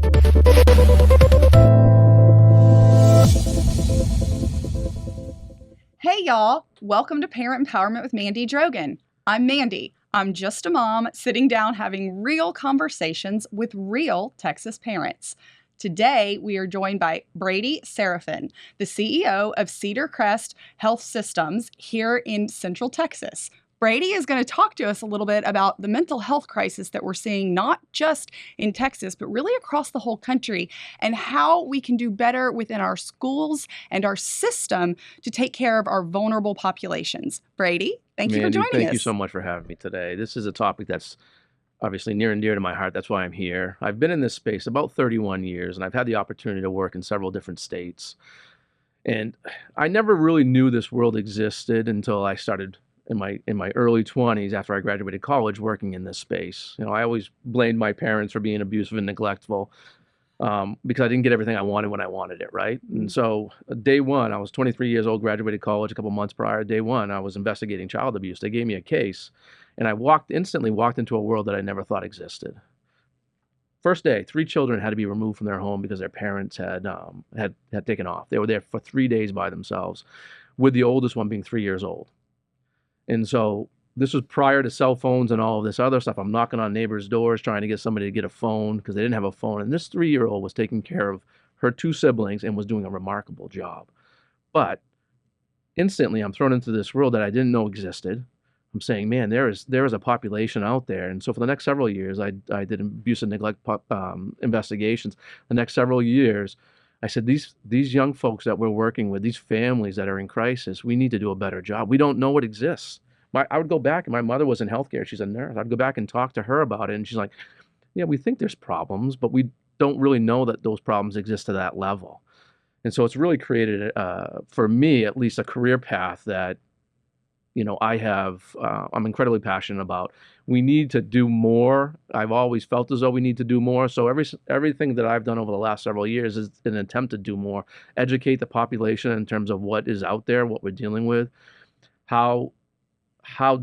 Hey y'all, welcome to Parent Empowerment with Mandy Drogin. I'm Mandy. I'm just a mom sitting down having real conversations with real Texas parents. Today, we are joined by Brady Serafin, the CEO of Cedar Crest Health Systems here in Central Texas. Brady is going to talk to us a little bit about the mental health crisis that we're seeing not just in Texas, but really across the whole country, and how we can do better within our schools and our system to take care of our vulnerable populations. Brady, thank you for Mandy, joining thank us. you so much for having me today. This is a topic that's obviously near and dear to my heart. That's why I'm here. I've been in this space about 31 years, and I've had the opportunity to work in several different states. And I never really knew this world existed until I started in my early 20s after I graduated college working in this space. You know, I always blamed my parents for being abusive and neglectful because I didn't get everything I wanted when I wanted it, right? And so day one, I was 23 years old, graduated college a couple months prior. Day one, I was investigating child abuse. They gave me a case, and I instantly walked into a world that I never thought existed. First day, 3 children had to be removed from their home because their parents had taken off. They were there for 3 days by themselves, with the oldest one being 3 years old. And so this was prior to cell phones and all of this other stuff. I'm knocking on neighbors' doors trying to get somebody to get a phone because they didn't have a phone. And this 3-year-old was taking care of her 2 siblings and was doing a remarkable job. But instantly, I'm thrown into this world that I didn't know existed. I'm saying, man, there is a population out there. And so for the next several years, I did abuse and neglect investigations. The next several years, I said, these young folks that we're working with, these families that are in crisis, we need to do a better job. We don't know what exists. I would go back, and my mother was in healthcare. She's a nurse. I'd go back and talk to her about it, and she's like, yeah, we think there's problems, but we don't really know that those problems exist to that level. And so it's really created, for me at least, a career path that, you know, I'm incredibly passionate about. We need to do more. I've always felt as though we need to do more. So everything that I've done over the last several years is an attempt to do more, educate the population in terms of what is out there, what we're dealing with, how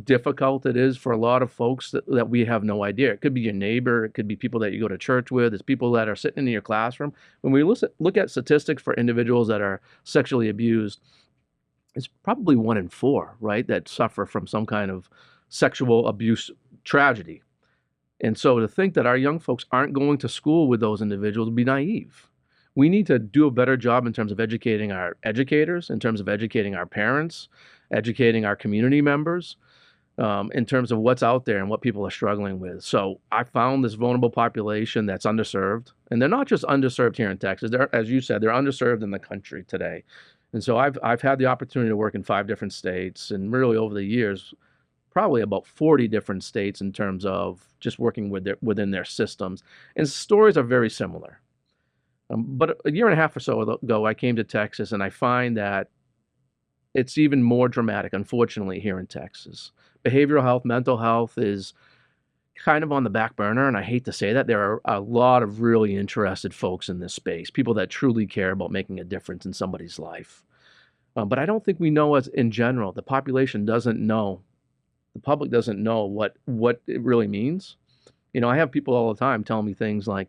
difficult it is for a lot of folks that we have no idea. It could be your neighbor. It could be people that you go to church with. It's people that are sitting in your classroom. When we look at statistics for individuals that are sexually abused, it's probably 1 in 4, right, that suffer from some kind of sexual abuse tragedy. And so to think that our young folks aren't going to school with those individuals would be naive. We need to do a better job in terms of educating our educators, in terms of educating our parents, educating our community members, in terms of what's out there and what people are struggling with. So I found this vulnerable population that's underserved. And they're not just underserved here in Texas. As you said, they're underserved in the country today. And so I've had the opportunity to work in 5 different states, and really over the years, probably about 40 different states in terms of just working within their systems. And stories are very similar. But a year and a half or so ago, I came to Texas, and I find that it's even more dramatic, unfortunately, here in Texas. Behavioral health, mental health is kind of on the back burner, and I hate to say that. There are a lot of really interested folks in this space, people that truly care about making a difference in somebody's life. But I don't think we know, as in general, the population doesn't know, the public doesn't know what it really means. You know, I have people all the time telling me things like,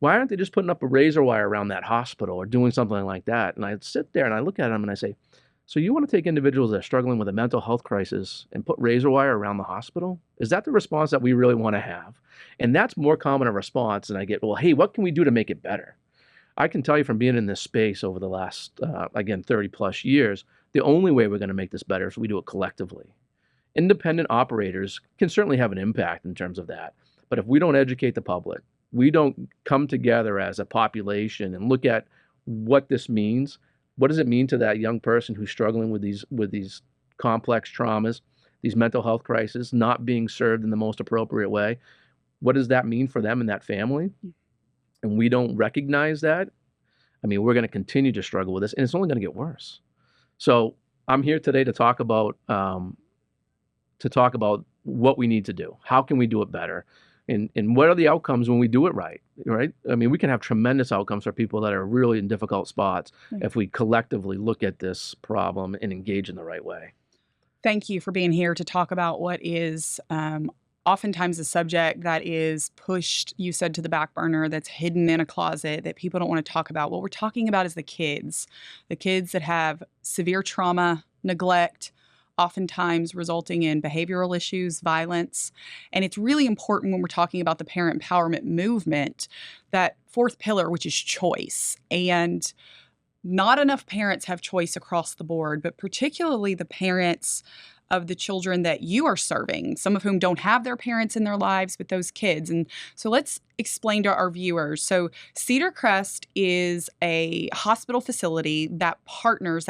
why aren't they just putting up a razor wire around that hospital or doing something like that? And I sit there and I look at them and I say, so you want to take individuals that are struggling with a mental health crisis and put razor wire around the hospital? Is that the response that we really want to have? And that's more common a response than I get, well, hey, what can we do to make it better? I can tell you from being in this space over the last, again, 30 plus years, the only way we're going to make this better is if we do it collectively. Independent operators can certainly have an impact in terms of that. But if we don't educate the public, we don't come together as a population and look at what this means. What does it mean to that young person who's struggling with these complex traumas, these mental health crises, not being served in the most appropriate way? What does that mean for them and that family? And we don't recognize that. I mean, we're going to continue to struggle with this, and it's only going to get worse. So I'm here today to talk about what we need to do. How can we do it better? And what are the outcomes when we do it right? I mean, we can have tremendous outcomes for people that are really in difficult spots if we collectively look at this problem and engage in the right way. Thank you for being here to talk about what is oftentimes a subject that is pushed, you said, to the back burner, that's hidden in a closet, that people don't want to talk about. What we're talking about is the kids that have severe trauma, neglect, oftentimes resulting in behavioral issues, violence. And it's really important when we're talking about the parent empowerment movement, that fourth pillar, which is choice. And not enough parents have choice across the board, but particularly the parents of the children that you are serving, some of whom don't have their parents in their lives, but those kids. And so let's explain to our viewers. So Cedar Crest is a hospital facility that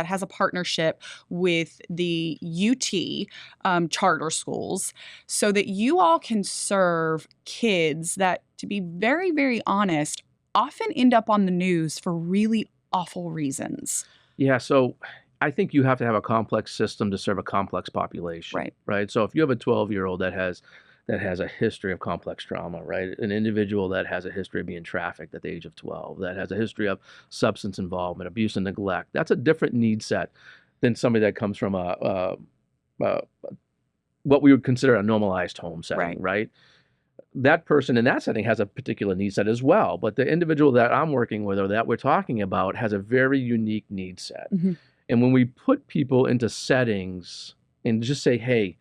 has a partnership with the UT charter schools, so that you all can serve kids that, to be very, very honest, often end up on the news for really awful reasons. Yeah, so I think you have to have a complex system to serve a complex population, right? So if you have a 12-year-old that has a history of complex trauma, right? An individual that has a history of being trafficked at the age of 12, that has a history of substance involvement, abuse and neglect, that's a different need set than somebody that comes from what we would consider a normalized home setting, right? That person in that setting has a particular need set as well, but the individual that I'm working with or that we're talking about has a very unique need set. Mm-hmm. And when we put people into settings and just say, hey,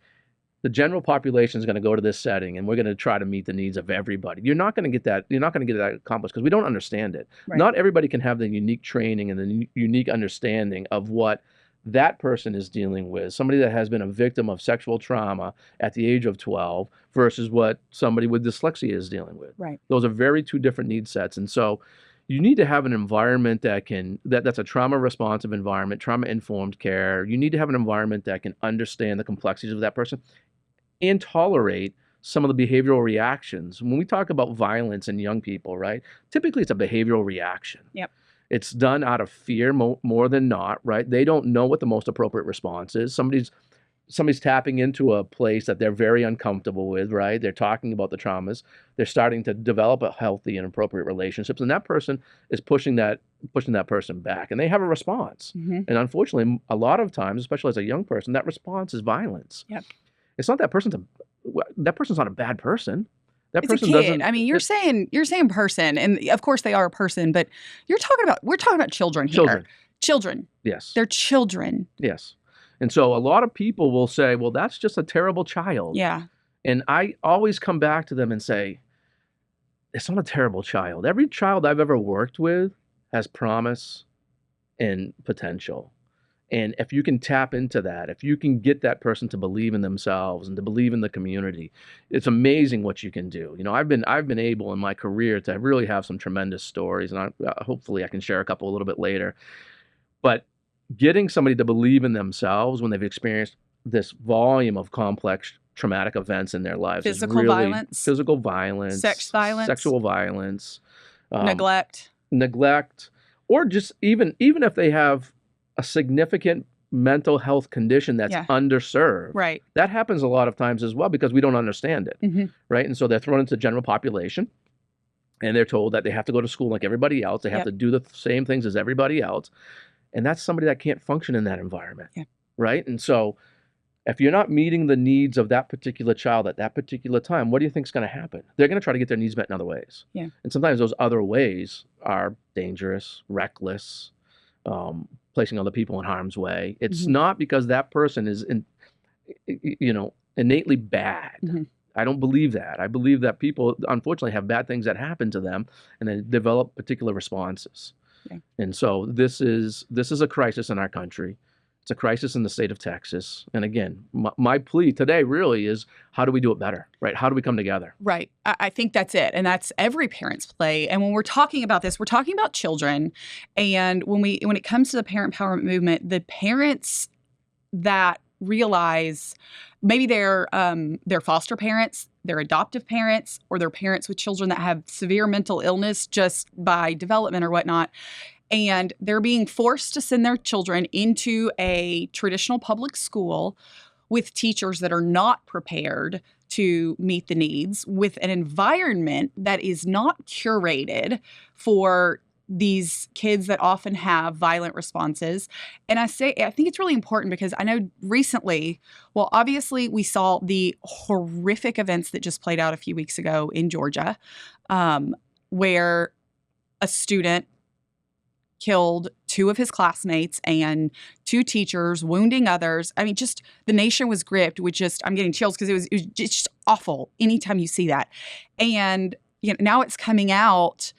the general population is going to go to this setting and we're going to try to meet the needs of everybody, you're not going to get that accomplished because we don't understand it. Right. Not everybody can have the unique training and the unique understanding of what that person is dealing with. Somebody that has been a victim of sexual trauma at the age of 12 versus what somebody with dyslexia is dealing with. Right. Those are very two different need sets. And so you need to have an environment that's a trauma responsive environment, trauma informed care. You need to have an environment that can understand the complexities of that person and tolerate some of the behavioral reactions. When we talk about violence in young people, right? Typically it's a behavioral reaction. Yep. It's done out of fear more than not, right? They don't know what the most appropriate response is. Somebody's tapping into a place that they're very uncomfortable with, right? They're talking about the traumas. They're starting to develop a healthy and appropriate relationships, and that person is pushing that person back, and they have a response. Mm-hmm. And unfortunately, a lot of times, especially as a young person, that response is violence. Yep. It's not that person's not a bad person. That it's person a kid. doesn't. I mean, you're saying person, and of course they are a person, but we're talking about children here. Children. Yes. They're children. Yes. And so a lot of people will say, well, that's just a terrible child. Yeah. And I always come back to them and say, it's not a terrible child. Every child I've ever worked with has promise and potential. And if you can tap into that, if you can get that person to believe in themselves and to believe in the community, it's amazing what you can do. You know, I've been able in my career to really have some tremendous stories, and hopefully I can share a couple a little bit later. But getting somebody to believe in themselves when they've experienced this volume of complex traumatic events in their lives, physical violence, sex violence, sexual violence, neglect, or just even if they have a significant mental health condition that's underserved. Right. That happens a lot of times as well because we don't understand it. Mm-hmm. Right. And so they're thrown into the general population and they're told that they have to go to school like everybody else. They have to do the same things as everybody else. And that's somebody that can't function in that environment. Yeah. Right. And so if you're not meeting the needs of that particular child at that particular time, what do you think is going to happen? They're going to try to get their needs met in other ways. Yeah. And sometimes those other ways are dangerous, reckless, placing other people in harm's way. It's not because that person is, innately bad. Mm-hmm. I don't believe that. I believe that people, unfortunately, have bad things that happen to them, and they develop particular responses. Yeah. And so this is a crisis in our country. It's a crisis in the state of Texas. And again, my plea today really is, how do we do it better, right? How do we come together? Right. I think that's it. And that's every parent's play. And when we're talking about this, we're talking about children. And when it comes to the parent empowerment movement, the parents that realize maybe they're foster parents, they're adoptive parents, or they're parents with children that have severe mental illness just by development or whatnot, and they're being forced to send their children into a traditional public school with teachers that are not prepared to meet the needs, with an environment that is not curated for these kids that often have violent responses. And I think it's really important because I know recently, well, obviously we saw the horrific events that just played out a few weeks ago in Georgia, where a student killed 2 of his classmates and 2 teachers, wounding others. I mean, just the nation was gripped with just, I'm getting chills because it was just awful anytime you see that. And now it's coming out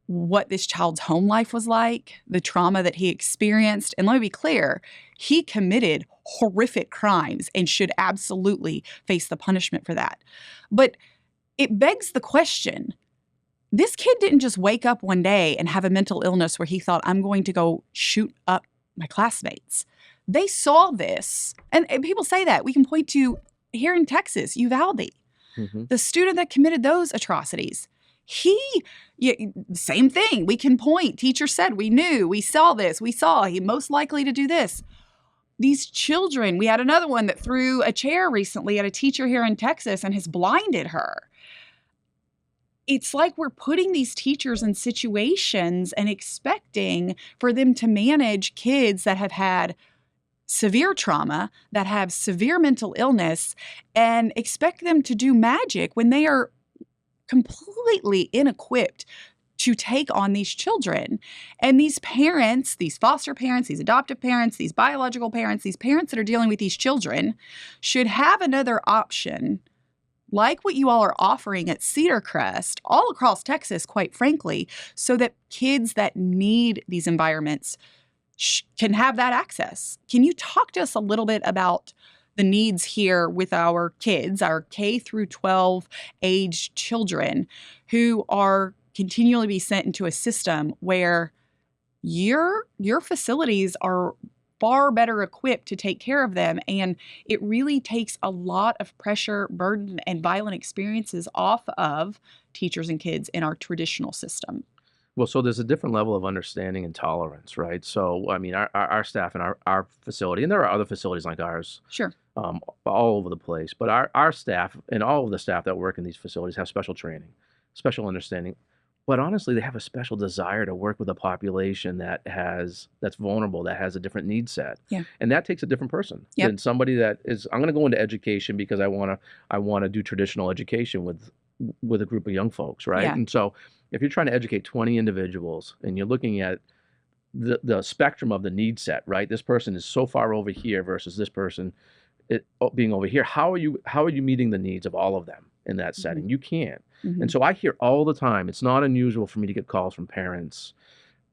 what this child's home life was like, the trauma that he experienced. And let me be clear, he committed horrific crimes and should absolutely face the punishment for that. But it begs the question, this kid didn't just wake up one day and have a mental illness where he thought, I'm going to go shoot up my classmates. They saw this. And people say that. We can point to here in Texas, Uvalde, the student that committed those atrocities. Same thing. We can point. Teacher said, we knew, we saw this, we saw he most likely to do this. These children, we had another one that threw a chair recently at a teacher here in Texas and has blinded her. It's like we're putting these teachers in situations and expecting for them to manage kids that have had severe trauma, that have severe mental illness, and expect them to do magic when they are completely inequipped to take on these children. And these parents, these foster parents, these adoptive parents, these biological parents, these parents that are dealing with these children should have another option like what you all are offering at Cedar Crest, all across Texas, quite frankly, so that kids that need these environments can have that access. Can you talk to us a little bit about the needs here with our kids, our K through 12 age children who are continually be sent into a system where your facilities are far better equipped to take care of them. And it really takes a lot of pressure, burden, and violent experiences off of teachers and kids in our traditional system. Well, so there's a different level of understanding and tolerance, right? So, I mean, our staff in our facility, and there are other facilities like ours, Sure. all over the place, but our staff and all of the staff that work in these facilities have special training, special understanding. But honestly, they have a special desire to work with a population that's vulnerable, that has a different need set. Yeah. And that takes a different person Yep. than somebody that is, I'm going to go into education because I want to do traditional education with a group of young folks, right? Yeah. And so if you're trying to educate 20 individuals and you're looking at the spectrum of the need set, right? This person is so far over here versus this person being over here. How are you meeting the needs of all of them in that setting? You can't. And so I hear all the time, it's not unusual for me to get calls from parents,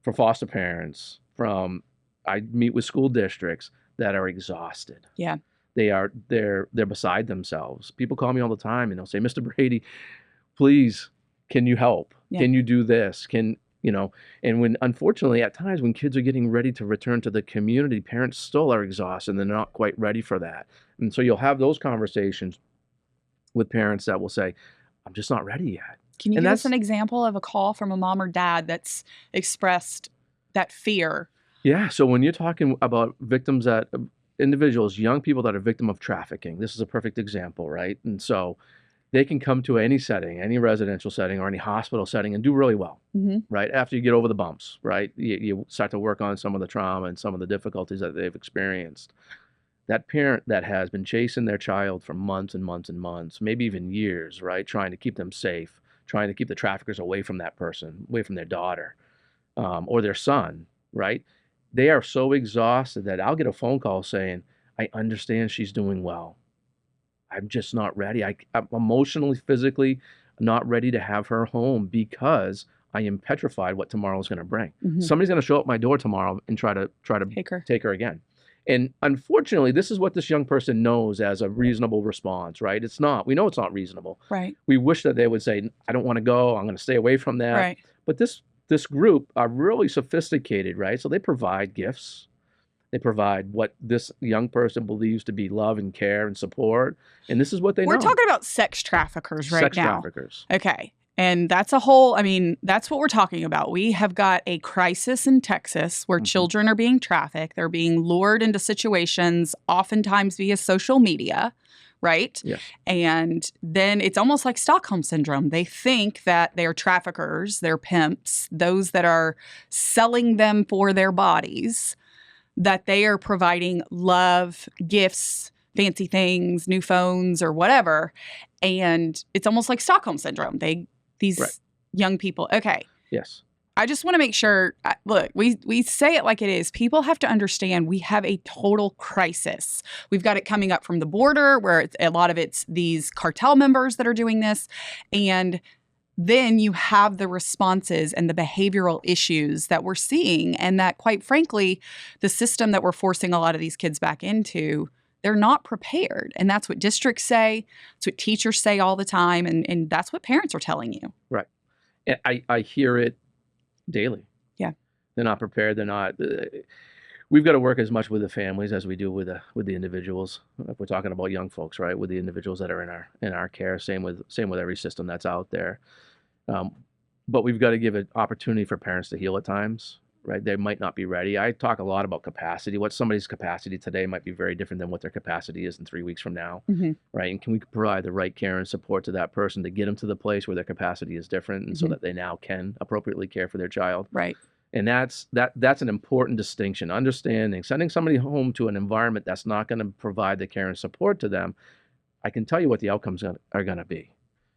from foster parents, I meet with school districts that are exhausted. Yeah. They're beside themselves. People call me all the time and they'll say, Mr. Brady, please, can you help? Yeah. Can you do this? And when, unfortunately, at times when kids are getting ready to return to the community, parents still are exhausted and they're not quite ready for that. And so you'll have those conversations with parents that will say, I'm just not ready yet. Can you give us an example of a call from a mom or dad that's expressed that fear? Yeah. So when you're talking about individuals, young people that are victim of trafficking, this is a perfect example, right? And so they can come to any setting, any residential setting or any hospital setting and do really well, right? After you get over the bumps, right? You start to work on some of the trauma and some of the difficulties that they've experienced. That parent that has been chasing their child for months and months and months, maybe even years, right? Trying to keep them safe, trying to keep the traffickers away from that person, away from their daughter or their son, right? They are so exhausted that I'll get a phone call saying, I understand she's doing well. I'm just not ready. I'm emotionally, physically not ready to have her home because I am petrified what tomorrow's going to bring. Somebody's going to show up my door tomorrow and try to take her again. And unfortunately, this is what this young person knows as a reasonable response, right? It's not. We know it's not reasonable. Right. We wish that they would say, I don't want to go. I'm going to stay away from that. Right. But this group are really sophisticated, right? So they provide gifts. They provide what this young person believes to be love and care and support. And this is what they know. We're talking about sex traffickers right now. Sex traffickers. Okay. And that's that's what we're talking about. We have got a crisis in Texas where children are being trafficked. They're being lured into situations, oftentimes via social media, right? Yes. And then it's almost like Stockholm syndrome. They think that they're traffickers, they're pimps, those that are selling them for their bodies, that they are providing love, gifts, fancy things, new phones or whatever. And it's almost like Stockholm syndrome. These Right. young people. Okay. Yes. I just want to make sure, look, we say it like it is. People have to understand we have a total crisis. We've got it coming up from the border where a lot of it's these cartel members that are doing this. And then you have the responses and the behavioral issues that we're seeing, and that, quite frankly, the system that we're forcing a lot of these kids back into, they're not prepared. And that's what districts say. That's what teachers say all the time. And that's what parents are telling you. Right. And I hear it daily. Yeah. They're not prepared. They're not. We've got to work as much with the families as we do with the individuals. If we're talking about young folks, right, with the individuals that are in our care. Same with every system that's out there. But we've got to give an opportunity for parents to heal at times, right? They might not be ready. I talk a lot about capacity. What somebody's capacity today might be very different than what their capacity is in 3 weeks from now, right? And can we provide the right care and support to that person to get them to the place where their capacity is different, and so that they now can appropriately care for their child, Right. And that's an important distinction. Understanding sending somebody home to an environment that's not going to provide the care and support to them, I can tell you what the outcomes are going to be.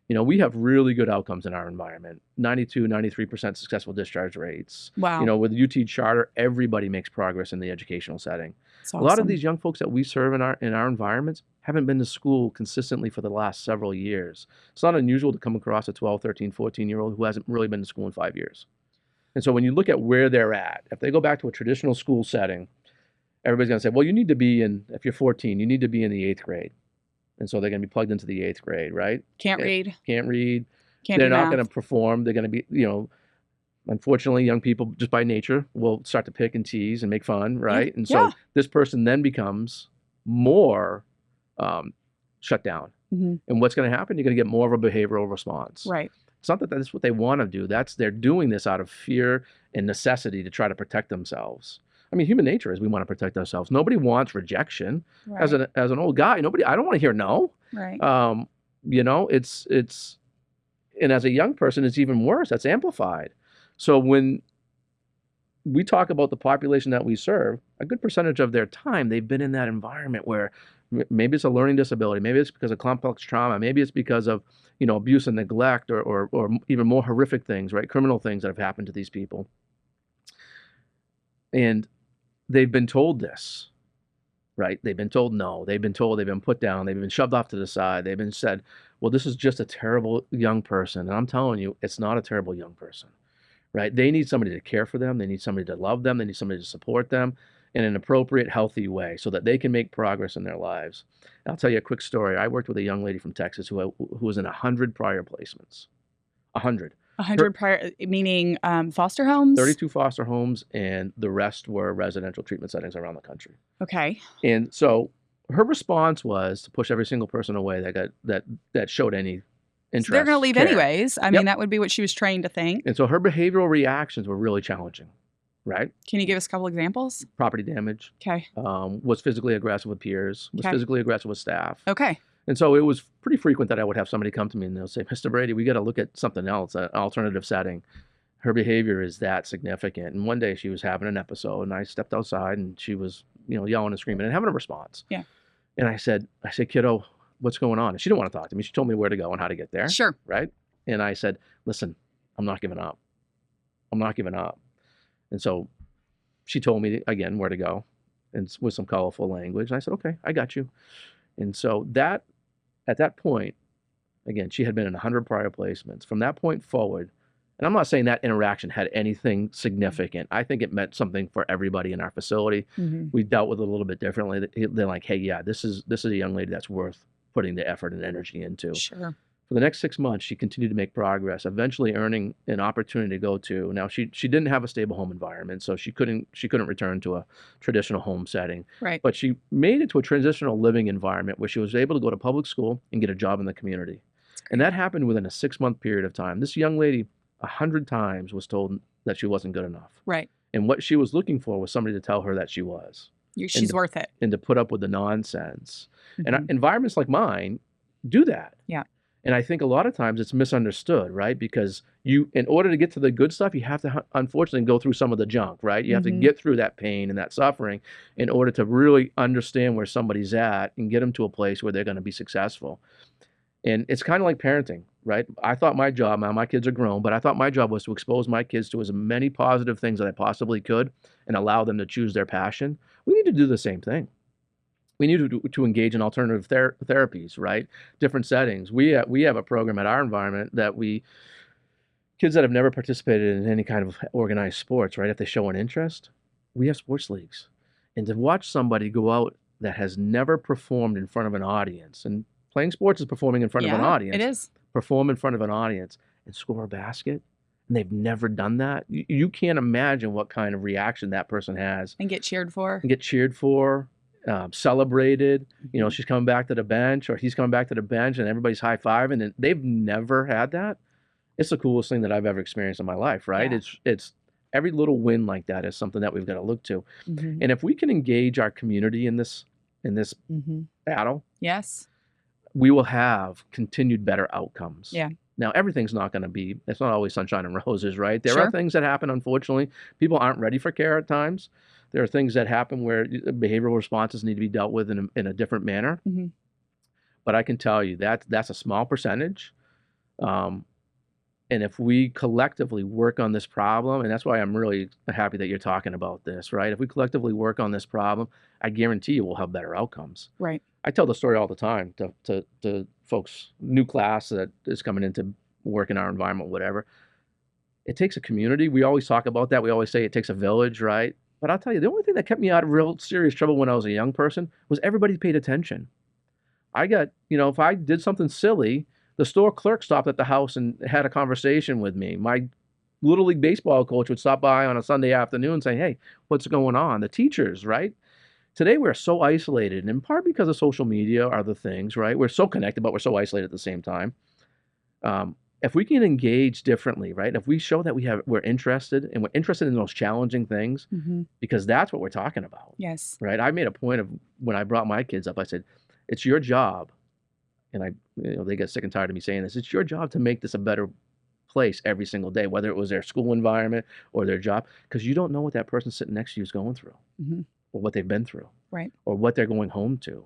You know, we have really good outcomes in our environment. 92, 93% successful discharge rates. Wow. You know, with UT Charter, everybody makes progress in the educational setting. That's A lot of awesome. these young folks that we serve in our environments haven't been to school consistently for the last several years. It's not unusual to come across a 12, 13, 14-year-old who hasn't really been to school in 5 years. And so when you look at where they're at, if they go back to a traditional school setting, everybody's going to say, well, you need to be if you're 14, you need to be in the 8th grade. And so they're going to be plugged into the 8th grade, right? Can't read. Can't read. Can't They're do not math. going to perform. They're going to be, unfortunately, young people just by nature will start to pick and tease and make fun, right? And so this person then becomes more shut down. And what's going to happen? You're going to get more of a behavioral response. Right. It's not that that's what they want to do. They're doing this out of fear and necessity to try to protect themselves. I mean, human nature is we want to protect ourselves. Nobody wants rejection. Right. As an old guy, I don't want to hear no. Right. It's and as a young person, it's even worse. That's amplified. So when we talk about the population that we serve, a good percentage of their time, they've been in that environment where maybe it's a learning disability, maybe it's because of complex trauma, maybe it's because of, abuse and neglect or even more horrific things, right? Criminal things that have happened to these people. And they've been told this, right? They've been told no. They've been told they've been put down. They've been shoved off to the side. They've been said, well, this is just a terrible young person. And I'm telling you, it's not a terrible young person, right? They need somebody to care for them. They need somebody to love them. They need somebody to support them in an appropriate, healthy way so that they can make progress in their lives. And I'll tell you a quick story. I worked with a young lady from Texas who was in 100 prior placements. 100. 100 prior, meaning foster homes? 32 foster homes, and the rest were residential treatment settings around the country. Okay. And so her response was to push every single person away that showed any interest. So they're going to leave care. anyways. I mean, that would be what she was trained to think. And so her behavioral reactions were really challenging, right? Can you give us a couple examples? Property damage. Okay. Was physically aggressive with peers. Was physically aggressive with staff. Okay. And so it was pretty frequent that I would have somebody come to me and they'll say, Mr. Brady, we got to look at something else, an alternative setting. Her behavior is that significant. And one day she was having an episode and I stepped outside and she was, yelling and screaming and having a response. Yeah. And I said, kiddo, what's going on? And she didn't want to talk to me. She told me where to go and how to get there. Sure. Right. And I said, listen, I'm not giving up. I'm not giving up. And so she told me again where to go and with some colorful language. And I said, okay, I got you. And so at that point, again, she had been in 100 prior placements. From that point forward, and I'm not saying that interaction had anything significant. I think it meant something for everybody in our facility. We dealt with it a little bit differently. They're like, hey, yeah, this is a young lady that's worth putting the effort and energy into. Sure. For the next 6 months, she continued to make progress, eventually earning an opportunity to go to. Now, she didn't have a stable home environment, so she couldn't return to a traditional home setting. Right. But she made it to a transitional living environment where she was able to go to public school and get a job in the community. And that happened within a 6-month period of time. This young lady, 100 times, was told that she wasn't good enough. Right. And what she was looking for was somebody to tell her that she was. She's worth it. and to put up with the nonsense. Mm-hmm. And environments like mine do that. Yeah. And I think a lot of times it's misunderstood, right? Because in order to get to the good stuff, you have to unfortunately go through some of the junk, right? You have to get through that pain and that suffering in order to really understand where somebody's at and get them to a place where they're going to be successful. And it's kind of like parenting, right? I thought my job, now my kids are grown, but I thought my job was to expose my kids to as many positive things that I possibly could and allow them to choose their passion. We need to do the same thing. We need to engage in alternative therapies, right? Different settings. We have a program at our environment that kids that have never participated in any kind of organized sports, right? If they show an interest, we have sports leagues. And to watch somebody go out that has never performed in front of an audience, and playing sports is performing in front of an audience. It is. Perform in front of an audience and score a basket, and they've never done that. You can't imagine what kind of reaction that person has. And get cheered for. Celebrated. She's coming back to the bench, or he's coming back to the bench, and everybody's high-fiving, and they've never had that. It's the coolest thing that I've ever experienced in my life, right? Yeah. It's every little win like that is something that we've got to look to. Mm-hmm. And if we can engage our community in this battle, yes, we will have continued better outcomes. Yeah. Now, everything's not going to be, it's not always sunshine and roses, right? There are things that happen, unfortunately. People aren't ready for care at times. There are things that happen where behavioral responses need to be dealt with in a different manner. Mm-hmm. But I can tell you that's a small percentage. And if we collectively work on this problem, and that's why I'm really happy that you're talking about this, right? If we collectively work on this problem, I guarantee you we'll have better outcomes. Right. I tell the story all the time to folks, new class that is coming into work in our environment, whatever. It takes a community. We always talk about that. We always say it takes a village, right? But I'll tell you, the only thing that kept me out of real serious trouble when I was a young person was everybody paid attention. I got, if I did something silly, the store clerk stopped at the house and had a conversation with me. My Little League baseball coach would stop by on a Sunday afternoon saying, hey, what's going on? The teachers, right? Today we're so isolated, and in part because of social media are the things, right? We're so connected, but we're so isolated at the same time. If we can engage differently, right? If we show that we're interested, and we're interested in those challenging things, because that's what we're talking about. Yes. Right? I made a point of, when I brought my kids up, I said, it's your job, and they get sick and tired of me saying this, it's your job to make this a better place every single day, whether it was their school environment or their job, because you don't know what that person sitting next to you is going through, or what they've been through, right, or what they're going home to.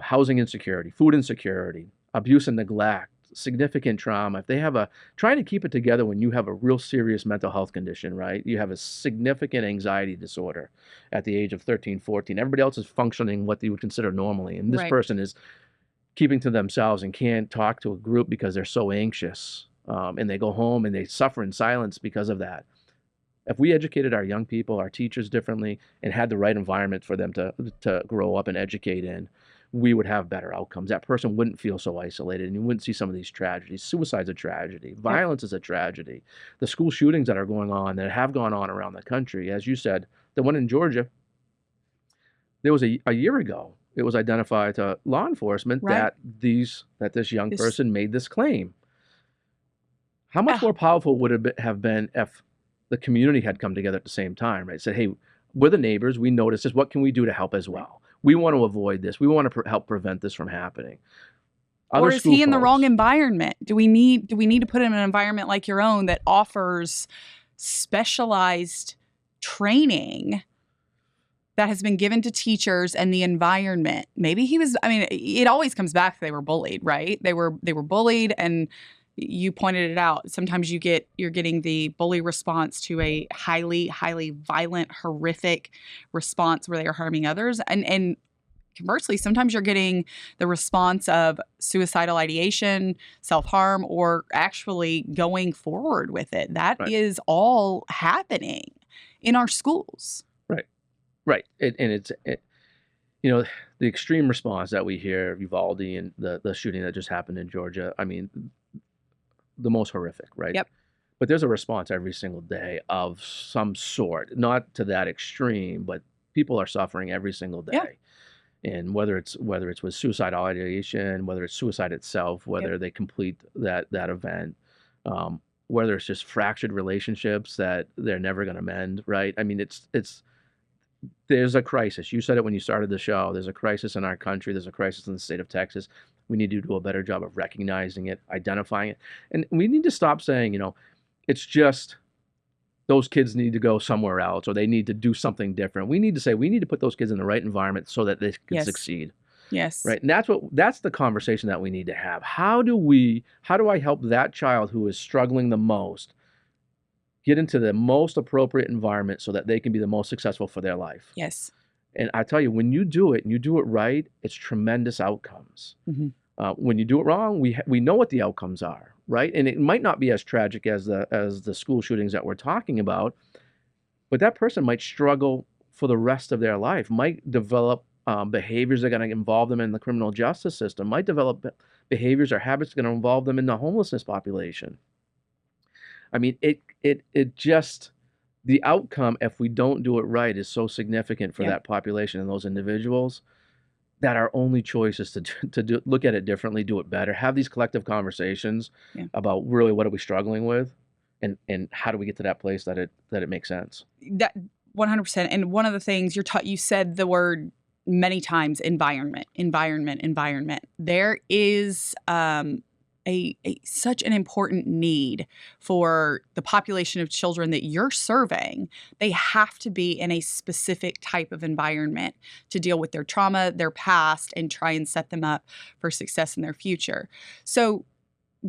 Housing insecurity, food insecurity, abuse and neglect, significant trauma. If they have trying to keep it together when you have a real serious mental health condition, right? You have a significant anxiety disorder at the age of 13, 14. Everybody else is functioning what you would consider normally, and this person is keeping to themselves and can't talk to a group because they're so anxious, and they go home and they suffer in silence because of that. If we educated our young people, our teachers differently, and had the right environment for them to grow up and educate in, we would have better outcomes. That person wouldn't feel so isolated, and you wouldn't see some of these tragedies. Suicide's a tragedy. Violence is a tragedy. The school shootings that are going on, that have gone on around the country, as you said, the one in Georgia, there was a year ago, it was identified to law enforcement that this young person made this claim. How much more powerful would it have been if the community had come together at the same time, right? Said, hey, we're the neighbors. We notice this. What can we do to help as well? We want to avoid this. We want to help prevent this from happening. Or is he in the wrong environment? Do we need to put him in an environment like your own that offers specialized training that has been given to teachers and the environment? Maybe he was, it always comes back to they were bullied, right? They were bullied, and you pointed it out. Sometimes you're getting the bully response to a highly, highly violent, horrific response where they are harming others. And conversely, sometimes you're getting the response of suicidal ideation, self-harm, or actually going forward with it. That is all happening in our schools. Right. The extreme response that we hear, Uvalde and the shooting that just happened in Georgia, the most horrific, right? Yep. But there's a response every single day of some sort, not to that extreme, but people are suffering every single day. Yeah. And whether it's with suicidal ideation, whether it's suicide itself, whether they complete that event, whether it's just fractured relationships that they're never going to mend, right? It's there's a crisis. You said it when you started the show. There's a crisis in our country. There's a crisis in the state of Texas. We need to do a better job of recognizing it, identifying it. And we need to stop saying, it's just those kids need to go somewhere else or they need to do something different. We need to say we need to put those kids in the right environment so that they can succeed. Yes. Right. And that's the conversation that we need to have. How do I help that child who is struggling the most get into the most appropriate environment so that they can be the most successful for their life? Yes. And I tell you, when you do it and you do it right, it's tremendous outcomes. Mm-hmm. When you do it wrong, we know what the outcomes are, right? And it might not be as tragic as the school shootings that we're talking about, but that person might struggle for the rest of their life, might develop behaviors that are going to involve them in the criminal justice system, might develop behaviors or habits that are going to involve them in the homelessness population. I mean, it just, the outcome, if we don't do it right, is so significant for that population and those individuals that our only choice is to look at it differently, do it better, have these collective conversations about really what are we struggling with, and how do we get to that place that it makes sense. That 100%. And one of the things you said the word many times, environment. There is such an important need for the population of children that you're serving. They have to be in a specific type of environment to deal with their trauma, their past, and try and set them up for success in their future. So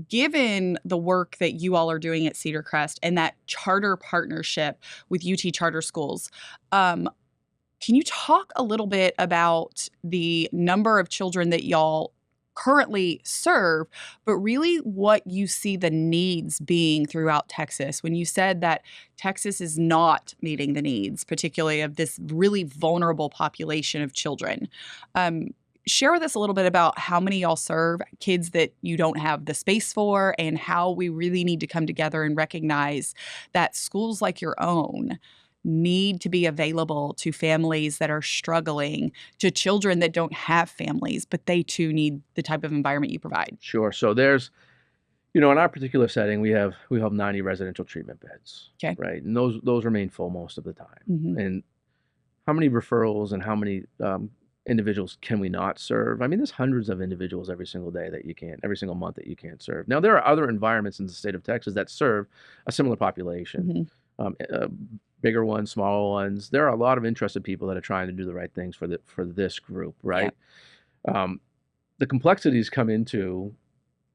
given the work that you all are doing at Cedar Crest and that charter partnership with UT Charter Schools, can you talk a little bit about the number of children that y'all currently serve, but really what you see the needs being throughout Texas? When you said that Texas is not meeting the needs, particularly of this really vulnerable population of children. Share with us a little bit about how many y'all serve, kids that you don't have the space for, and how we really need to come together and recognize that schools like your own need to be available to families that are struggling, to children that don't have families, but they too need the type of environment you provide. Sure. So there's, in our particular setting, we have 90 residential treatment beds. Okay. Right. And those remain full most of the time. Mm-hmm. And how many referrals and how many individuals can we not serve? I mean, there's hundreds of individuals every single month that you can't serve. Now, there are other environments in the state of Texas that serve a similar population. Mm-hmm. Bigger ones, smaller ones. There are a lot of interested people that are trying to do the right things for this group, right? Yeah. The complexities come into,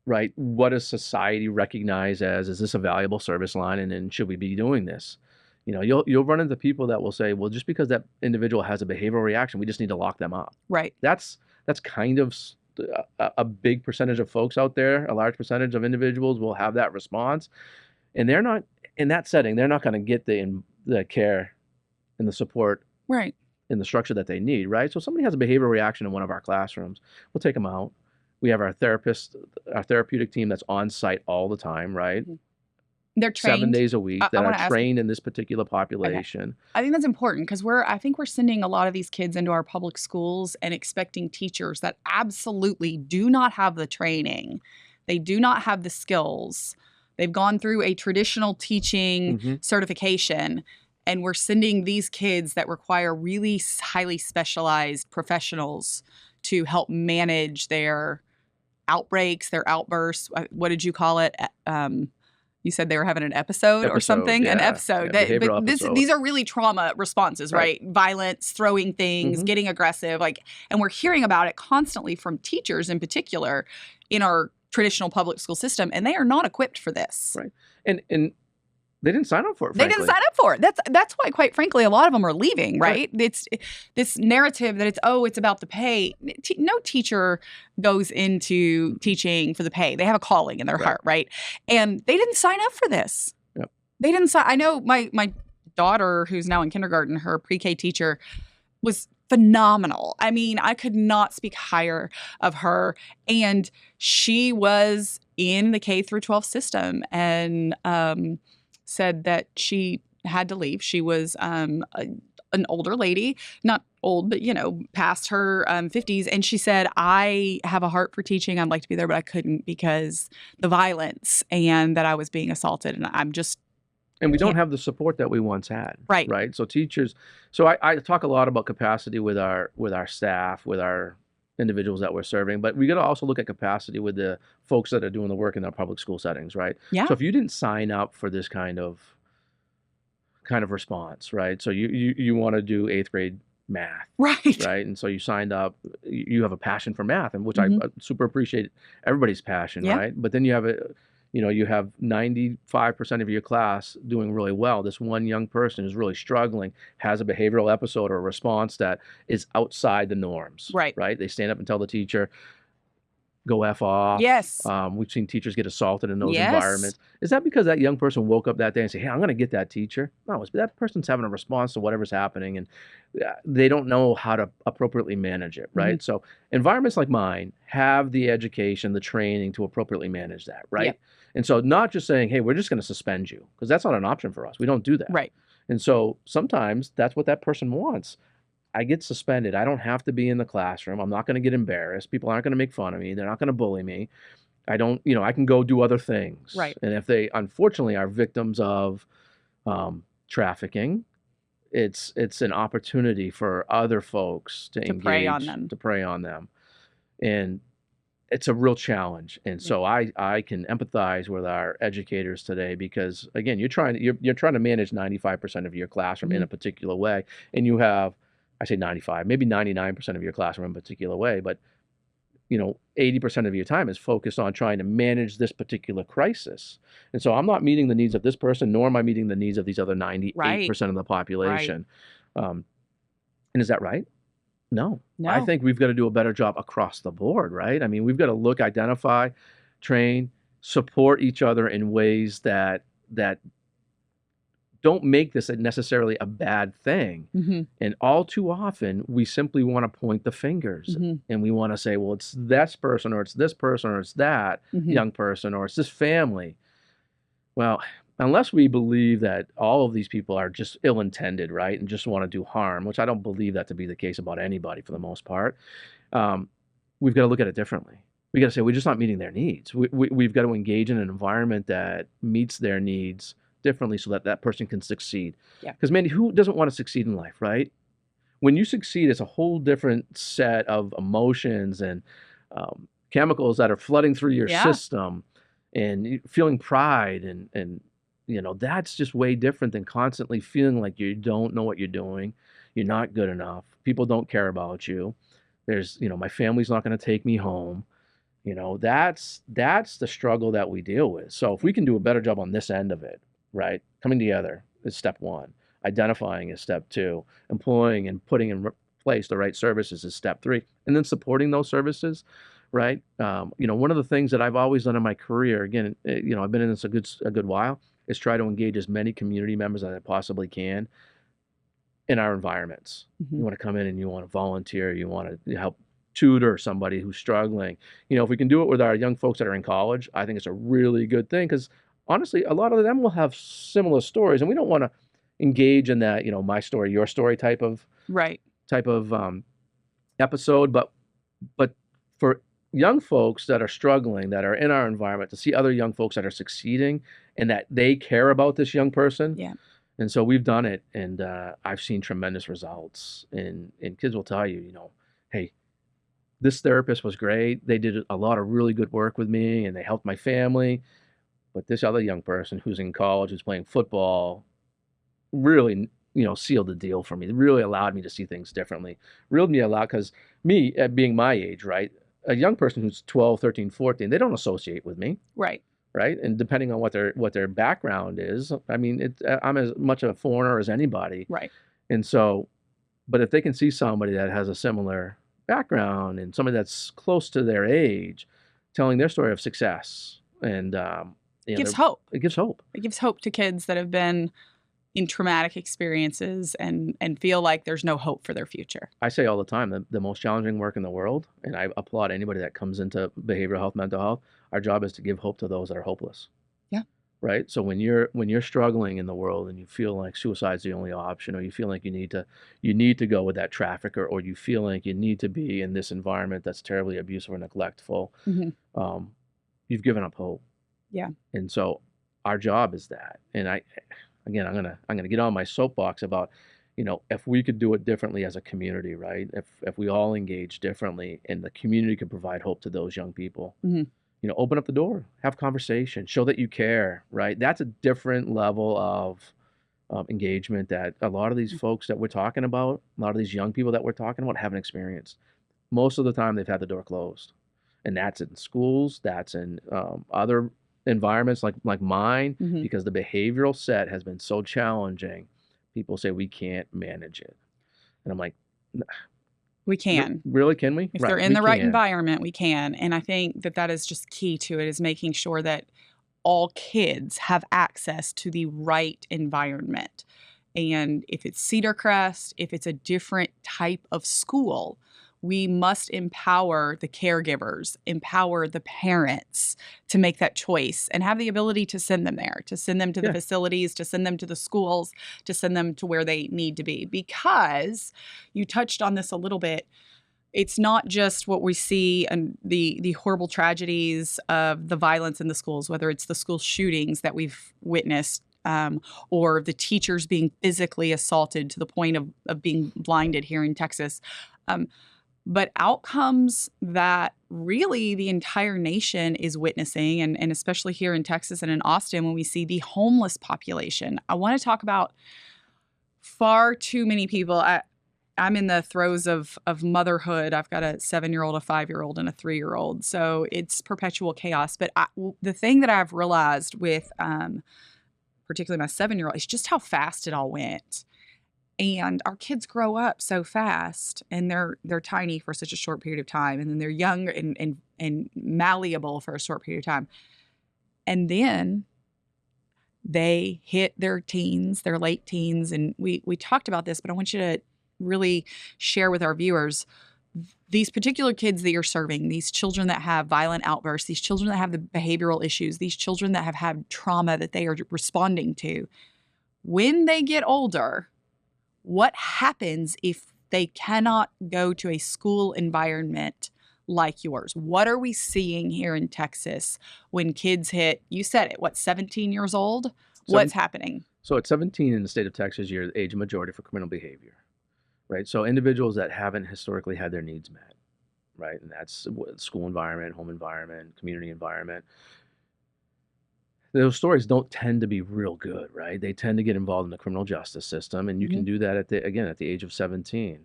right, what does society recognize as, is this a valuable service line, and then should we be doing this? You'll run into people that will say, well, just because that individual has a behavioral reaction, we just need to lock them up. Right. That's kind of a big percentage of folks out there, a large percentage of individuals will have that response. And they're not, in that setting, they're not going to get the care and the support right in the structure that they need, right? So if somebody has a behavioral reaction in one of our classrooms, we'll take them out. We have our therapeutic team that's on site all the time, right? They're trained 7 days a week that are trained in this particular population. Okay. I think that's important because I think we're sending a lot of these kids into our public schools and expecting teachers that absolutely do not have the training. They do not have the skills. They've gone through a traditional teaching certification, and we're sending these kids that require really highly specialized professionals to help manage their outbreaks, their outbursts. What did you call it? You said they were having an episode or something? Yeah. An episode. Yeah, but these are really trauma responses, right? Violence, throwing things, getting aggressive. And we're hearing about it constantly from teachers in particular in our traditional public school system, and they are not equipped for this. Right. And they didn't sign up for it, frankly. They didn't sign up for it. That's why, quite frankly, a lot of them are leaving, right? It's this narrative that it's about the pay. No teacher goes into teaching for the pay. They have a calling in their heart, right? And they didn't sign up for this. Yep. They didn't sign. I know my daughter, who's now in kindergarten, her pre-K teacher was phenomenal. I mean, I could not speak higher of her. And she was in the K through 12 system and said that she had to leave. She was an older lady, not old, but, past her 50s. And she said, I have a heart for teaching. I'd like to be there, but I couldn't because the violence and that I was being assaulted. And And we don't Can't. have the support that we once had. Right. Right. So teachers, so I talk a lot about capacity with our staff, with our individuals that we're serving, but we got to also look at capacity with the folks that are doing the work in our public school settings, right? Yeah. So if you didn't sign up for this kind of response, right? So you want to do 8th grade math, Right. right? And so you signed up, you have a passion for math, and which Mhm. I super appreciate everybody's passion, Yeah. right? But then you have you have 95% of your class doing really well. This one young person is really struggling, has a behavioral episode or a response that is outside the norms, Right. right? They stand up and tell the teacher, go F off. Yes. We've seen teachers get assaulted in those Yes. environments. Is that because that young person woke up that day and said, hey, I'm going to get that teacher? No, it's that person's having a response to whatever's happening, and they don't know how to appropriately manage it, right? So environments like mine have the education, the training to appropriately manage that, right? Yep. And so not just saying, hey, we're just going to suspend you, because that's not an option for us. We don't do that. Right. And so sometimes that's what that person wants. I get suspended. I don't have to be in the classroom. I'm not going to get embarrassed. People aren't going to make fun of me. They're not going to bully me. I don't, I can go do other things. Right. And if they unfortunately are victims of trafficking, it's an opportunity for other folks to engage, prey on them. to prey on them. And it's a real challenge. And so I can empathize with our educators today, because again, you're trying to manage 95% of your classroom in a particular way, and you have, I say 95, maybe 99% of your classroom in a particular way, but 80% of your time is focused on trying to manage this particular crisis. And so I'm not meeting the needs of this person, nor am I meeting the needs of these other 98% of the population. And is that right? No. I think we've got to do a better job across the board, right? I mean, we've got to look, identify, train, support each other in ways that don't make this necessarily a bad thing. And all too often, we simply want to point the fingers, and we want to say, well, it's this person, or it's this person, or it's that young person, or it's this family. Well, unless we believe that all of these people are just ill-intended, right, and just want to do harm, which I don't believe that to be the case about anybody for the most part, we've got to look at it differently. We got to say, we're just not meeting their needs. We've got to engage in an environment that meets their needs differently, so that that person can succeed. Because Mandy, who doesn't want to succeed in life, right? When you succeed, it's a whole different set of emotions and chemicals that are flooding through your system, and feeling pride, and that's just way different than constantly feeling like you don't know what you're doing, you're not good enough, people don't care about you, there's my family's not going to take me home. That's the struggle that we deal with. So if we can do a better job on this end of it, right? Coming together is step one. Identifying is step two. Employing and putting in place the right services is step three. And then supporting those services, right? One of the things that I've always done in my career, again, I've been in this a good while, is try to engage as many community members as I possibly can in our environments. You want to come in and you want to volunteer, you want to help tutor somebody who's struggling. If we can do it with our young folks that are in college, I think it's a really good thing, because honestly, a lot of them will have similar stories, and we don't want to engage in that, my story, your story type of episode. But for young folks that are struggling, that are in our environment, to see other young folks that are succeeding and that they care about this young person. And so we've done it, and I've seen tremendous results. And kids will tell you, hey, this therapist was great. They did a lot of really good work with me, and they helped my family. But this other young person who's in college, who's playing football, really, sealed the deal for me. It really allowed me to see things differently. Really me a lot, because me, at being my age, right, a young person who's 12, 13, 14, they don't associate with me. Right. And depending on what their background is, I mean, I'm as much a foreigner as anybody. Right. And so, but if they can see somebody that has a similar background and somebody that's close to their age telling their story of success, and it gives hope. It gives hope. It gives hope to kids that have been in traumatic experiences and feel like there's no hope for their future. I say all the time that the most challenging work in the world, and I applaud anybody that comes into behavioral health, mental health, our job is to give hope to those that are hopeless. Yeah. Right? So when you're struggling in the world, and you feel like suicide's the only option, or you feel like you need to go with that trafficker, or you feel like you need to be in this environment that's terribly abusive or neglectful, you've given up hope. Yeah. And so our job is that. And again, I'm gonna get on my soapbox about, if we could do it differently as a community, right? If we all engage differently and the community could provide hope to those young people, Hmm. open up the door, have conversation, show that you care, right? That's a different level of engagement that a lot of these folks that we're talking about, a lot of these young people that we're talking about haven't experienced. Most of the time, they've had the door closed, and that's in schools, that's in other environments like mine, Hmm. because the behavioral set has been so challenging. People say we can't manage it, and I'm like, We can. Really, can we? If they're Right, in we the right can. environment, we can. And I think that is just key to it, is making sure that all kids have access to the right environment. And if it's Cedar Crest, if it's a different type of school, we must empower the caregivers, empower the parents to make that choice and have the ability to send them there, to send them to the Yeah. facilities, to send them to the schools, to send them to where they need to be. Because you touched on this a little bit, it's not just what we see and the horrible tragedies of the violence in the schools, whether it's the school shootings that we've witnessed, or the teachers being physically assaulted to the point of being blinded here in Texas. But outcomes that really the entire nation is witnessing, and especially here in Texas and in Austin, when we see the homeless population. I want to talk about far too many people. I'm in the throes of motherhood. I've got a 7-year-old, a 5-year-old, and a 3-year-old. So it's perpetual chaos. But the thing that I've realized with particularly my 7-year-old is just how fast it all went. And our kids grow up so fast, and they're tiny for such a short period of time, and then they're young and malleable for a short period of time. And then they hit their teens, their late teens, and we talked about this, but I want you to really share with our viewers these particular kids that you're serving, these children that have violent outbursts, these children that have the behavioral issues, these children that have had trauma that they are responding to. When they get older, what happens if they cannot go to a school environment like yours? What are we seeing here in Texas when kids hit, you said it, 17 years old? What's happening? So at 17 in the state of Texas, you're the age of majority for criminal behavior, right? So individuals that haven't historically had their needs met, right? And that's school environment, home environment, community environment. Those stories don't tend to be real good, right? They tend to get involved in the criminal justice system, and you can do that at the age of 17.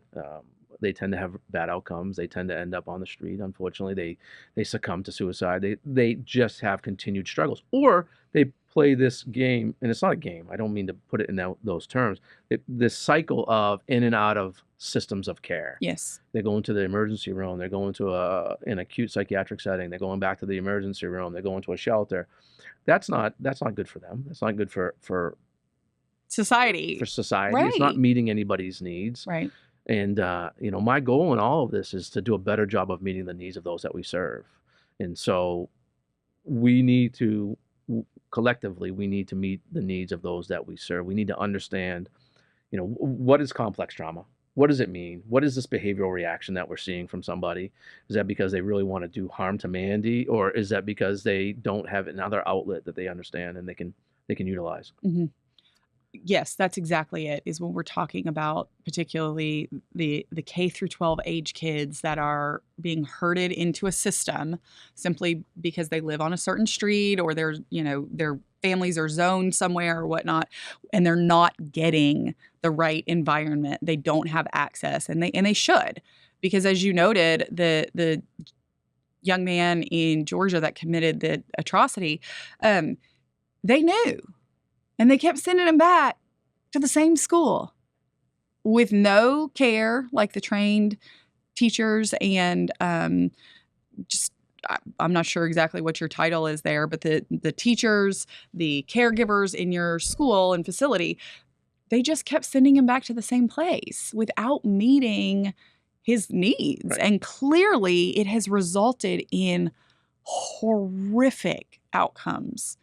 They tend to have bad outcomes. They tend to end up on the street. Unfortunately, they succumb to suicide. They just have continued struggles, or they play this game, and it's not a game. I don't mean to put it in those terms. This cycle of in and out of systems of care. Yes. They go into the emergency room. They're going to an acute psychiatric setting. They're going back to the emergency room. They're going to a shelter. That's not good for them. That's not good for society. For society. Right. It's not meeting anybody's needs. Right. And my goal in all of this is to do a better job of meeting the needs of those that we serve. And so we need to collectively meet the needs of those that we serve. We need to understand, what is complex trauma? What does it mean? What is this behavioral reaction that we're seeing from somebody? Is that because they really want to do harm to Mandy, or is that because they don't have another outlet that they understand and they can utilize? Mm-hmm. Yes, that's exactly it, is when we're talking about particularly the K through 12 age kids that are being herded into a system simply because they live on a certain street, or their families are zoned somewhere or whatnot, and they're not getting the right environment. They don't have access, and they should, because as you noted, the young man in Georgia that committed the atrocity, they knew. And they kept sending him back to the same school with no care, like the trained teachers and I'm not sure exactly what your title is there, but the teachers, the caregivers in your school and facility, they just kept sending him back to the same place without meeting his needs. Right. And clearly it has resulted in horrific outcomes.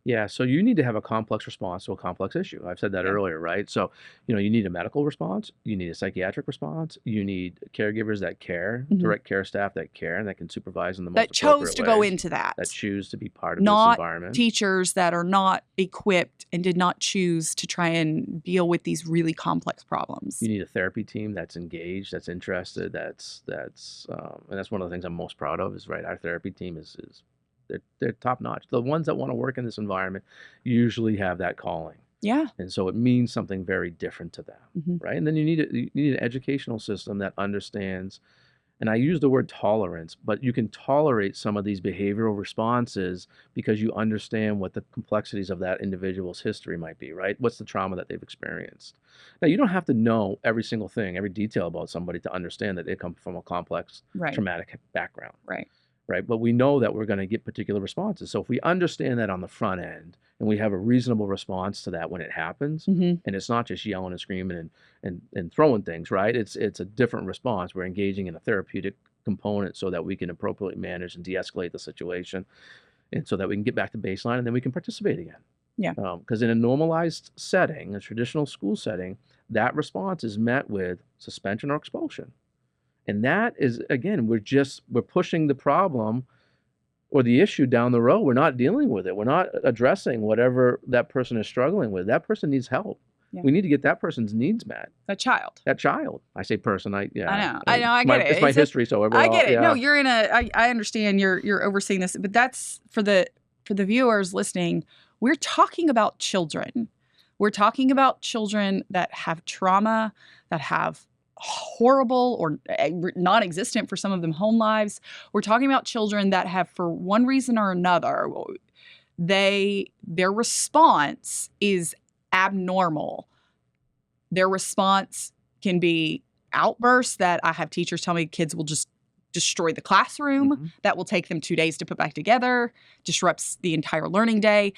Yeah, so you need to have a complex response to a complex issue. I've said that Yeah. earlier, right? So, you need a medical response, you need a psychiatric response, you need caregivers that care, Mhm. direct care staff that care and that can supervise in the most That chose appropriate to go ways, into that that, choose to be part of this not environment. teachers that are not equipped and did not choose to try and deal with these really complex problems. You need a therapy team that's engaged, that's interested, and that's one of the things I'm most proud of is right. Our therapy team is they're top notch. The ones that want to work in this environment usually have that calling, Yeah. and so it means something very different to them, Mhm. right? And then you need an educational system that understands. And I use the word tolerance, but you can tolerate some of these behavioral responses because you understand what the complexities of that individual's history might be, right? What's the trauma that they've experienced? Now, you don't have to know every single thing, every detail about somebody to understand that they come from a complex Right. traumatic background, Right. right? But we know that we're going to get particular responses. So if we understand that on the front end and we have a reasonable response to that when it happens, Mhm. and it's not just yelling and screaming and throwing things, right? It's a different response. We're engaging in a therapeutic component so that we can appropriately manage and de-escalate the situation, and so that we can get back to baseline and then we can participate again. Yeah. Because in a normalized setting, a traditional school setting, that response is met with suspension or expulsion. And that is, again, we're pushing the problem or the issue down the road. We're not dealing with it. We're not addressing whatever that person is struggling with. That person needs help. Yeah. We need to get that person's needs met. A child. That child. I say person. I know. I get it. It's my history, so I get it. No, yeah. you're in a. I understand. You're overseeing this, but that's for the viewers listening. We're talking about children. We're talking about children that have trauma, that have horrible or non-existent for some of them home lives. We're talking about children that have, for one reason or another, their response is abnormal. Their response can be outbursts that I have teachers tell me kids will just destroy the classroom, Mhm. that will take them 2 days to put back together, disrupts the entire learning day.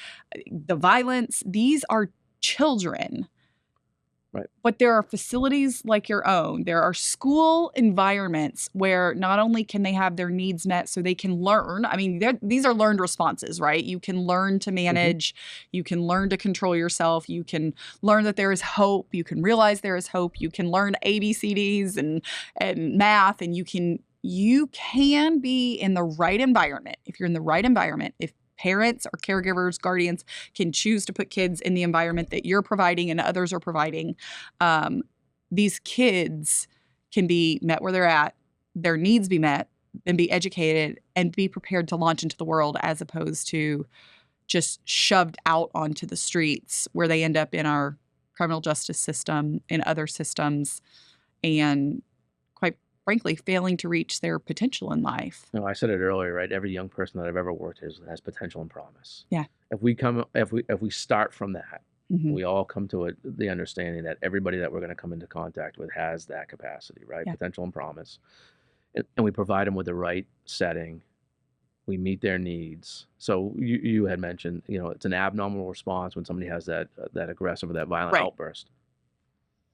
The violence, these are children. Right. But there are facilities like your own. There are school environments where not only can they have their needs met so they can learn. I mean, these are learned responses, right? You can learn to manage. You can learn to control yourself. You can learn that there is hope. You can realize there is hope. You can learn ABCDs and math, and you can be in the right environment. If you're in the right environment, if parents or caregivers, guardians can choose to put kids in the environment that you're providing and others are providing, these kids can be met where they're at, their needs be met, and be educated and be prepared to launch into the world, as opposed to just shoved out onto the streets where they end up in our criminal justice system, in other systems, and quite frankly, failing to reach their potential in life. No, I said it earlier, right? Every young person that I've ever worked with has potential and promise. Yeah. If we start from that, Mhm. we all come to the understanding that everybody that we're going to come into contact with has that capacity, right? Yeah. Potential and promise, and we provide them with the right setting. We meet their needs. So you had mentioned, it's an abnormal response when somebody has that aggressive or that violent Right. outburst.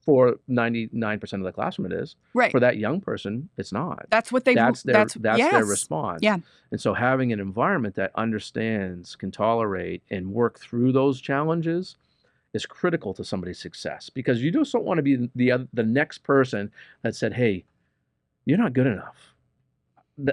For 99% of the classroom, it is. Right. For that young person, it's not. That's what they've. That's their yes. response. Yeah. And so having an environment that understands, can tolerate, and work through those challenges is critical to somebody's success, because you just don't want to be the next person that said, "Hey, you're not good enough."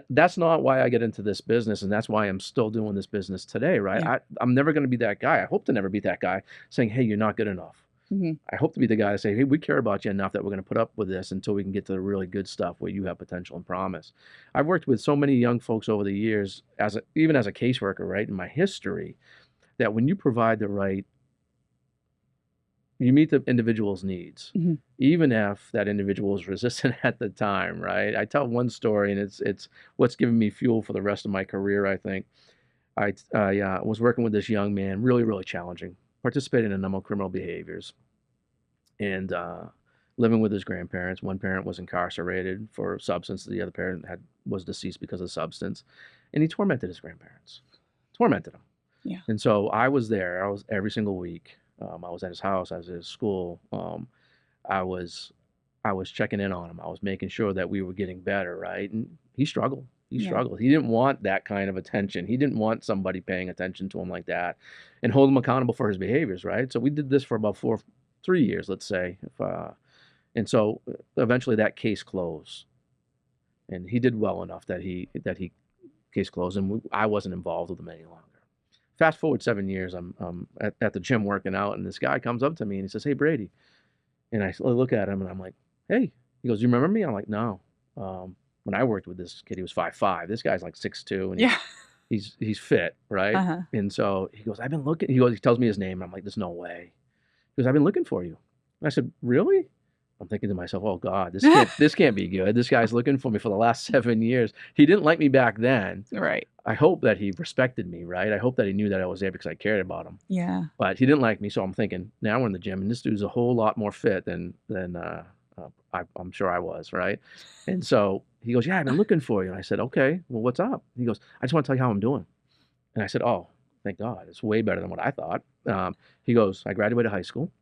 That's not why I get into this business, and that's why I'm still doing this business today, right? Yeah. I'm never going to be that guy. I hope to never be that guy saying, "Hey, you're not good enough." Mhm. I hope to be the guy to say, "Hey, we care about you enough that we're going to put up with this until we can get to the really good stuff where you have potential and promise." I've worked with so many young folks over the years, even as a caseworker, right, in my history, that when you provide the right, you meet the individual's needs, Mhm. even if that individual is resistant at the time, right? I tell one story, and it's what's given me fuel for the rest of my career, I think. I was working with this young man, really, really challenging, participating in a number of criminal behaviors, and living with his grandparents. One parent was incarcerated for substance. The other parent was deceased because of substance, and he tormented his grandparents, tormented them. Yeah. And so I was there. I was every single week. I was at his house. I was at his school. I was checking in on him. I was making sure that we were getting better, right? And he struggled. He Yeah. struggled. He didn't want that kind of attention. He didn't want somebody paying attention to him like that and hold him accountable for his behaviors, right? So we did this for about 3 years, let's say. And so eventually that case closed. And he did well enough that he case closed, and I wasn't involved with him any longer. Fast forward 7 years, I'm at the gym working out, and this guy comes up to me and he says, "Hey, Brady." And I look at him and I'm like, "Hey." He goes, "You remember me?" I'm like, "No." When I worked with this kid, he was 5'5". This guy's like 6'2", and Yeah. he's fit, right? Uh-huh. And so he goes, "I've been looking." He tells me his name, and I'm like, "There's no way." He goes, "I've been looking for you." And I said, "Really?" I'm thinking to myself, "Oh God, this can't be good. This guy's looking for me for the last 7 years. He didn't like me back then. Right. I hope that he respected me, right? I hope that he knew that I was there because I cared about him. Yeah. But he didn't like me, so I'm thinking, now we're in the gym, and this dude's a whole lot more fit than I'm sure I was, right?" And so he goes, "Yeah, I've been looking for you." And I said, "Okay, well, what's up?" He goes, "I just want to tell you how I'm doing." And I said, "Oh, thank God. It's way better than what I thought." He goes, "I graduated high school."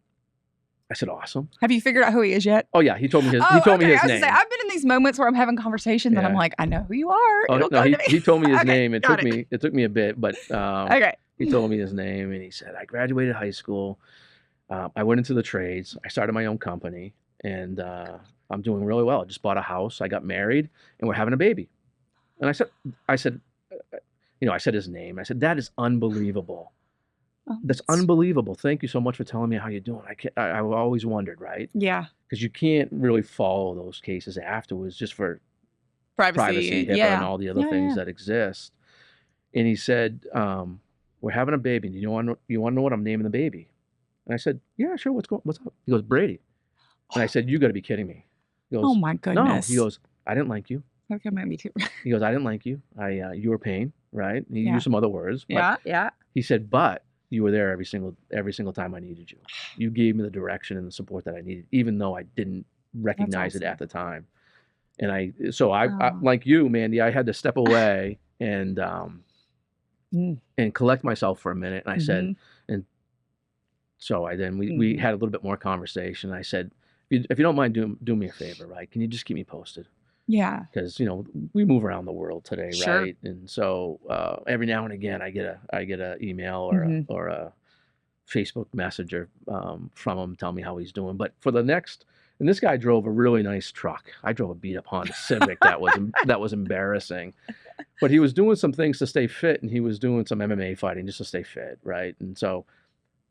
I said, "Awesome." Have you figured out who he is yet? Oh yeah, he told me his Oh, okay. I was name. gonna say, I've been in these moments where I'm having conversations and I'm Yeah. like, I know who you are. Oh It'll no, come to me. he told me his Okay, name. It got took me a bit, but Okay. he told me his name, and he said, "I graduated high school. I went into the trades. I started my own company, and I'm doing really well. I just bought a house. I got married, and we're having a baby." And I said, I said his name. I said, "That is unbelievable. Oh, That's unbelievable. Thank you so much for telling me how you're doing. I've always wondered, right? Yeah. Because you can't really follow those cases afterwards just for privacy, HIPAA, Yeah. and all the other Yeah, things yeah. that exist." And he said, "We're having a baby. Do you want to know what I'm naming the baby?" And I said, "Yeah, sure. What's up?" He goes, "Brady." And I said, "You got to be kidding me." He Oh goes, my "No." He goodness. goes, "I didn't like you." Okay, might be too. He goes, "I didn't like you. You were pain, right?" And he Yeah. used some other words, but Yeah. he said, "But you were there every single time I needed you. You gave me the direction and the support that I needed, even though I didn't recognize it awesome. at the time." And I Oh. like you, Mandy, I had to step away and Mm. collect myself for a minute. And I said, Mhm. and so we Mhm. had a little bit more conversation. I said, if you don't mind do me a favor, right? Can you just keep me posted? Yeah. Because we move around the world today, Sure. right? And so every now and again I get a email or Mhm. a Facebook messenger from him telling me how he's doing. But for the next, and this guy drove a really nice truck. I drove a beat up Honda Civic that was embarrassing. But he was doing some things to stay fit, and he was doing some MMA fighting just to stay fit, right? And so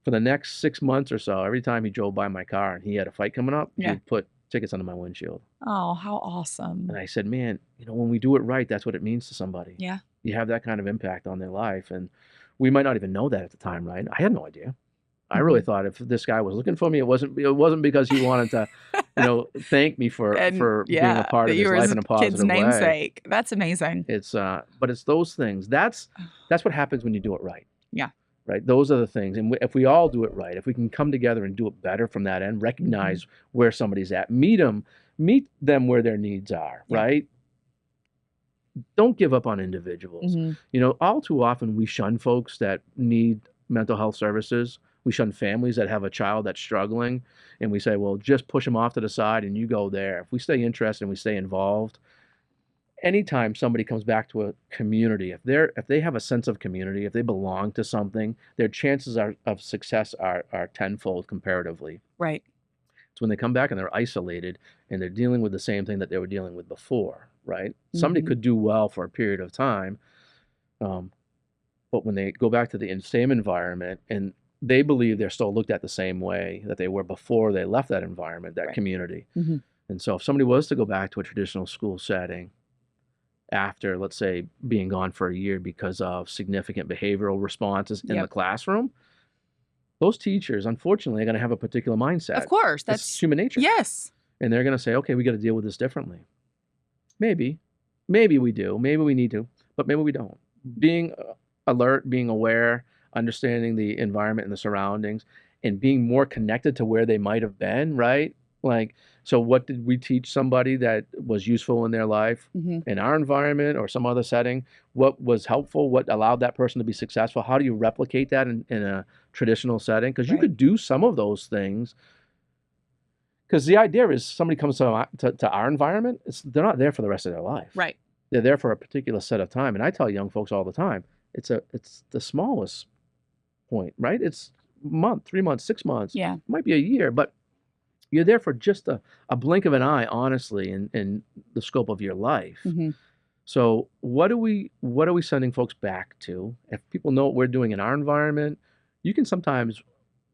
for the next 6 months or so, every time he drove by my car and he had a fight coming up, Yeah. he'd put tickets under my windshield. Oh, how awesome. And I said, "Man, when we do it right, that's what it means to somebody. Yeah. You have that kind of impact on their life." And we might not even know that at the time, right? I had no idea. I really Mhm. thought if this guy was looking for me, it wasn't because he wanted to, thank me for And being a part that of you his were life his in a kid's positive way. namesake. That's amazing. But it's those things. That's what happens when you do it right. Yeah. Right. Those are the things. And if we all do it right, if we can come together and do it better from that end, recognize where somebody's at, meet them where their needs are. Yeah. Right. Don't give up on individuals. Mhm. All too often we shun folks that need mental health services. We shun families that have a child that's struggling, and we say, well, just push them off to the side and you go there. If we stay interested and we stay involved, anytime somebody comes back to a community, if they have a sense of community, if they belong to something, their chances of success are tenfold comparatively. Right. It's when they come back and they're isolated and they're dealing with the same thing that they were dealing with before, right? Somebody Mhm. could do well for a period of time, but when they go back to the same environment and they believe they're still looked at the same way that they were before they left that environment, that Right. community. Mhm. And so if somebody was to go back to a traditional school setting after, let's say, being gone for a year because of significant behavioral responses in the Yep. classroom, those teachers, unfortunately, are going to have a particular mindset. Of course. It's That's human nature. yes. And they're going to say, okay, we got to deal with this differently. Maybe we do. Maybe we need to, but maybe we don't. Being alert, being aware, understanding the environment and the surroundings, and being more connected to where they might have been, right? Like, so what did we teach somebody that was useful in their life Mhm. in our environment or some other setting? What was helpful? What allowed that person to be successful? How do you replicate that in a traditional setting? Because you Right. could do some of those things. Because the idea is somebody comes to our environment, they're not there for the rest of their life. Right. They're there for a particular set of time. And I tell young folks all the time, it's the smallest point, right? It's a month, 3 months, 6 months, Yeah. might be a year, but you're there for just a blink of an eye, honestly, in the scope of your life. Hmm. So what are we sending folks back to? If people know what we're doing in our environment, you can sometimes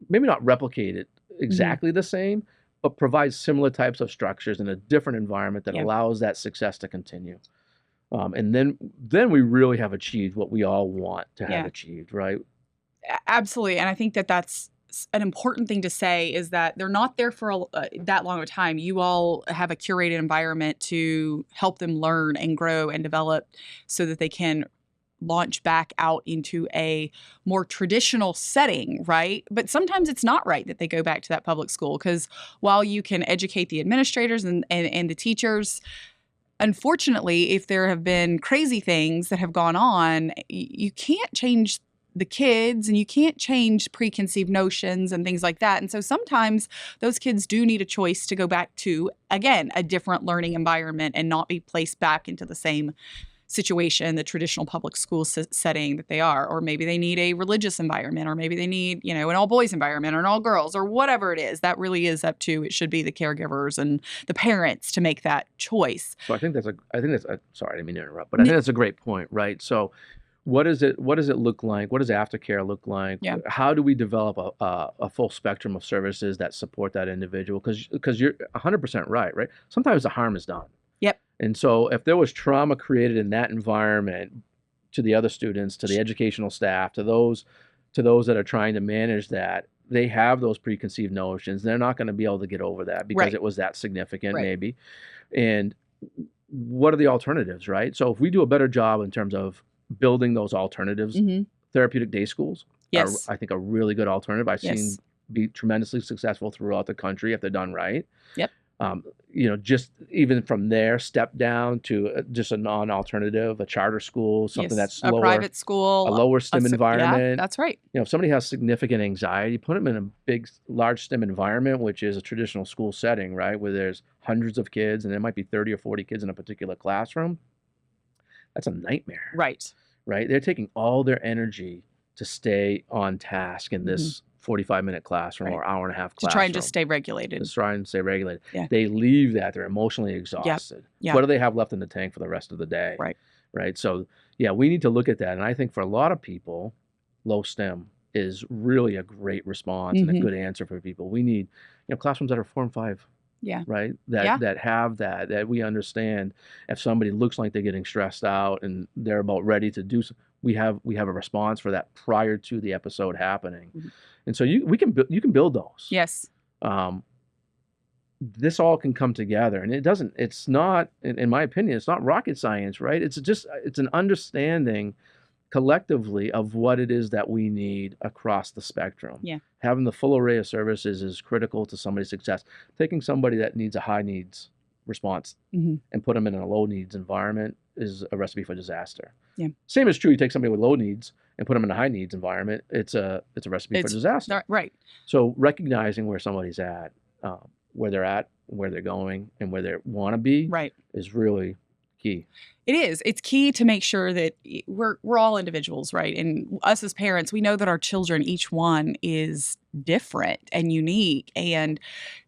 maybe not replicate it exactly the same, but provide similar types of structures in a different environment that Yeah. allows that success to continue. And then we really have achieved what we all want to have Yeah. achieved, right? Absolutely. And I think that that's an important thing to say, is that they're not there for that long of a time. You all have a curated environment to help them learn and grow and develop so that they can launch back out into a more traditional setting, right? But sometimes it's not right that they go back to that public school, because while you can educate the administrators and the teachers, unfortunately, if there have been crazy things that have gone on, you can't change the kids and you can't change preconceived notions and things like that. And so sometimes those kids do need a choice to go back to, again, a different learning environment and not be placed back into the same situation, the traditional public school setting that they are. Or maybe they need a religious environment, or maybe they need, an all boys environment or an all girls, or whatever it is. That really is up to, it should be the caregivers and the parents to make that choice. So I think that's sorry, I didn't mean to interrupt, but I think that's a great point, right? So what does it look like? What does aftercare look like? Yeah. How do we develop a full spectrum of services that support that individual? Because you're 100% right? Sometimes the harm is done. Yep. And so if there was trauma created in that environment to the other students, to the educational staff, to those that are trying to manage that, they have those preconceived notions. They're not going to be able to get over that because it was that significant, maybe. And what are the alternatives, right? So if we do a better job in terms of building those alternatives, therapeutic day schools are, I think, a really good alternative. I've seen be tremendously successful throughout the country if they're done right. Yep. Just even from there, step down to just a non-alternative, a charter school, something that's slower, a private school, a lower STEM environment. Yeah, that's right. If somebody has significant anxiety, put them in a large STEM environment, which is a traditional school setting, right, where there's hundreds of kids and there might be 30 or 40 kids in a particular classroom. That's a nightmare. Right. They're taking all their energy to stay on task in this 45-minute classroom or hour and a half classroom. To try and just stay regulated. Yeah. They leave that. They're emotionally exhausted. Yep. What do they have left in the tank for the rest of the day? Right. So, we need to look at that. And I think for a lot of people, low STEM is really a great response and a good answer for people. We need, classrooms that are 4 and 5. Yeah. Right. That have that we understand if somebody looks like they're getting stressed out and they're about ready to do something, we have a response for that prior to the episode happening. And so you can build those. Yes. This all can come together, and it's not, in my opinion, it's not rocket science, right? It's an understanding collectively of what it is that we need across the spectrum. Yeah. Having the full array of services is critical to somebody's success. Taking somebody that needs a high needs response and put them in a low needs environment is a recipe for disaster. Yeah. Same is true. You take somebody with low needs and put them in a high needs environment. It's a recipe for disaster. Right. So recognizing where somebody's at, where they're at, where they're going, and where they want to be, is really key. It is. It's key to make sure that we're all individuals, right? And us as parents, we know that our children, each one is different and unique, and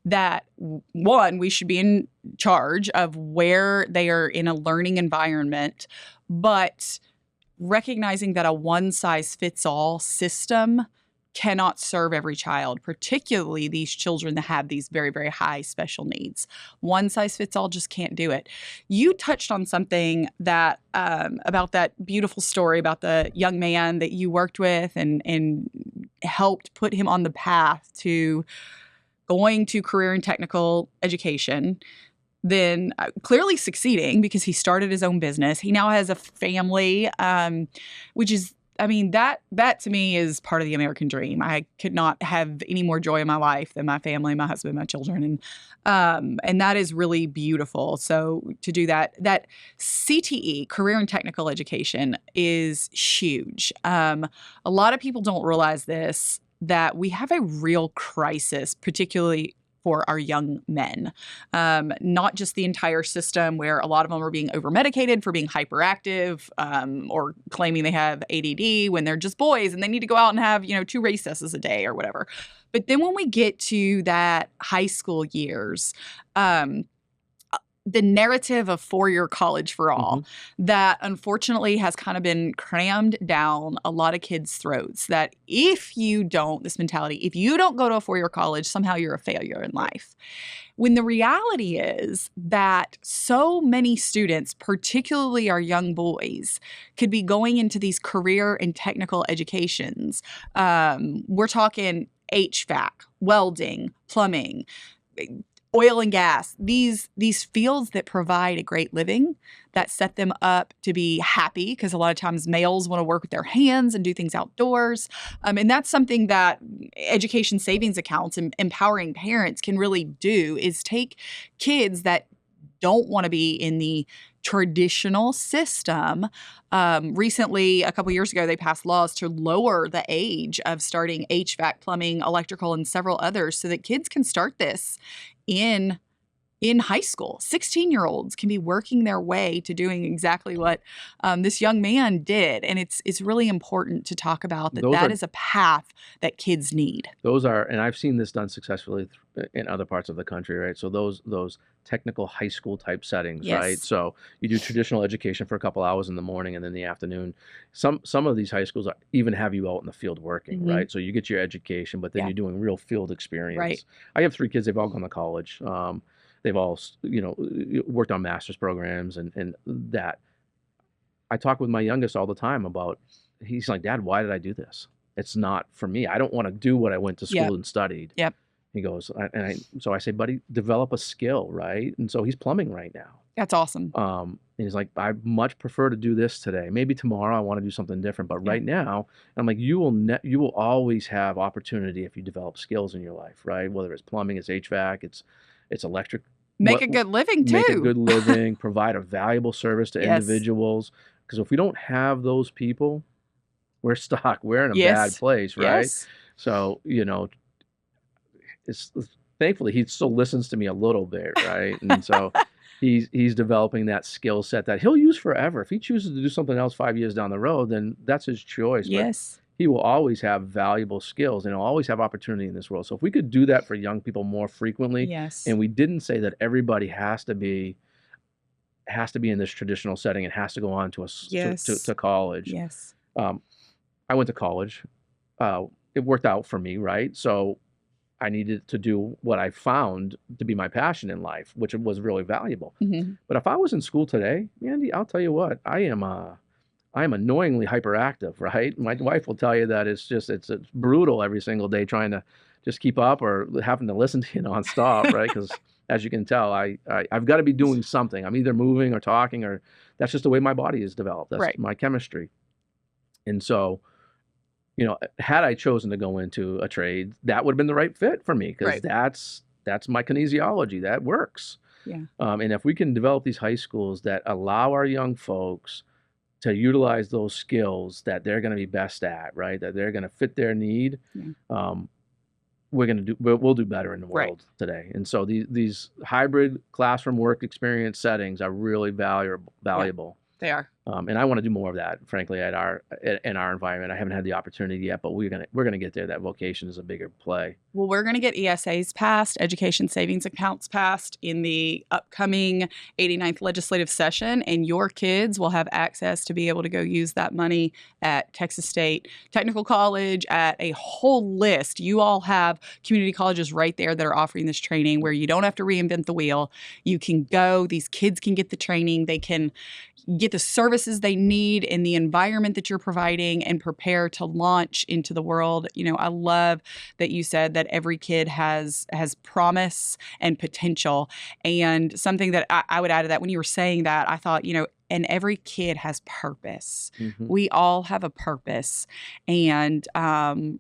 that one, we should be in charge of where they are in a learning environment, but recognizing that a one-size-fits-all system cannot serve every child, particularly these children that have these very, very high special needs. One size fits all just can't do it. You touched on something that about that beautiful story about the young man that you worked with and helped put him on the path to going to career and technical education, then clearly succeeding because he started his own business. He now has a family, which is, that to me is part of the American dream. I could not have any more joy in my life than my family, my husband, my children. And that is really beautiful. So to do that CTE, career and technical education, is huge. A lot of people don't realize this, that we have a real crisis, particularly for our young men. Not just the entire system where a lot of them are being over-medicated for being hyperactive or claiming they have ADD when they're just boys and they need to go out and have, 2 recesses a day or whatever. But then when we get to that high school years, the narrative of 4-year college for all that unfortunately has kind of been crammed down a lot of kids' throats, that if you don't, this mentality, if you don't go to a 4-year college, somehow you're a failure in life. When the reality is that so many students, particularly our young boys, could be going into these career and technical educations. We're talking HVAC, welding, plumbing, oil and gas, these fields that provide a great living, that set them up to be happy, because a lot of times males want to work with their hands and do things outdoors. And that's something that education savings accounts and empowering parents can really do, is take kids that don't want to be in the traditional system. Recently, a couple years ago, they passed laws to lower the age of starting HVAC, plumbing, electrical, and several others so that kids can start this in high school. 16-year-olds can be working their way to doing exactly what this young man did. And it's really important to talk about that is a path that kids need. Those are, and I've seen this done successfully in other parts of the country, right? So those technical high school type settings, Yes. right? So you do traditional education for a couple hours in the morning, and then in the afternoon. Some of these high schools even have you out in the field working, right? So you get your education, but then you're doing real field experience. Right. I have 3 kids. They've all gone to college. They've all, worked on master's programs, and that. I talk with my youngest all the time about, he's like, Dad, why did I do this? It's not for me. I don't want to do what I went to school and studied. Yep. He goes, so I say, buddy, develop a skill, right? And so he's plumbing right now. That's awesome. And he's like, I much prefer to do this today. Maybe tomorrow I want to do something different, but right now, I'm like, you will always have opportunity if you develop skills in your life, right? Whether it's plumbing, it's HVAC, it's electric. Make a good living too. Make a good living, provide a valuable service to individuals. Because if we don't have those people, we're stuck. We're in a bad place, right? Yes. So, thankfully he still listens to me a little bit, right? And so he's developing that skill set that he'll use forever. If he chooses to do something else 5 years down the road, then that's his choice. Yes. But he will always have valuable skills, and he'll always have opportunity in this world. So if we could do that for young people more frequently, and we didn't say that everybody has to be in this traditional setting and has to go on to to college. Yes. I went to college. It worked out for me, right? So I needed to do what I found to be my passion in life, which was really valuable. But if I was in school today, Mandy, I'll tell you what, I am annoyingly hyperactive, right? My wife will tell you that it's brutal every single day trying to just keep up, or having to listen to you nonstop, right? Because as you can tell, I've got to be doing something. I'm either moving or talking, or that's just the way my body is developed. That's my chemistry. And so, had I chosen to go into a trade, that would have been the right fit for me, because that's my kinesiology. That works. Yeah. And if we can develop these high schools that allow our young folks to utilize those skills that they're going to be best at, right? That they're going to fit their need. We'll do better in the world today. And so these hybrid classroom work experience settings are really valuable. They are. And I want to do more of that, frankly, in our environment. I haven't had the opportunity yet, but we're gonna get there. That vocation is a bigger play. Well, we're going to get ESAs passed, education savings accounts passed, in the upcoming 89th legislative session, and your kids will have access to be able to go use that money at Texas State Technical College, at a whole list. You all have community colleges right there that are offering this training where you don't have to reinvent the wheel. You can go, these kids can get the training, they can get the services they need in the environment that you're providing, and prepare to launch into the world. I love that you said that every kid has promise and potential. And something that I would add to that, when you were saying that, I thought, and every kid has purpose. We all have a purpose. And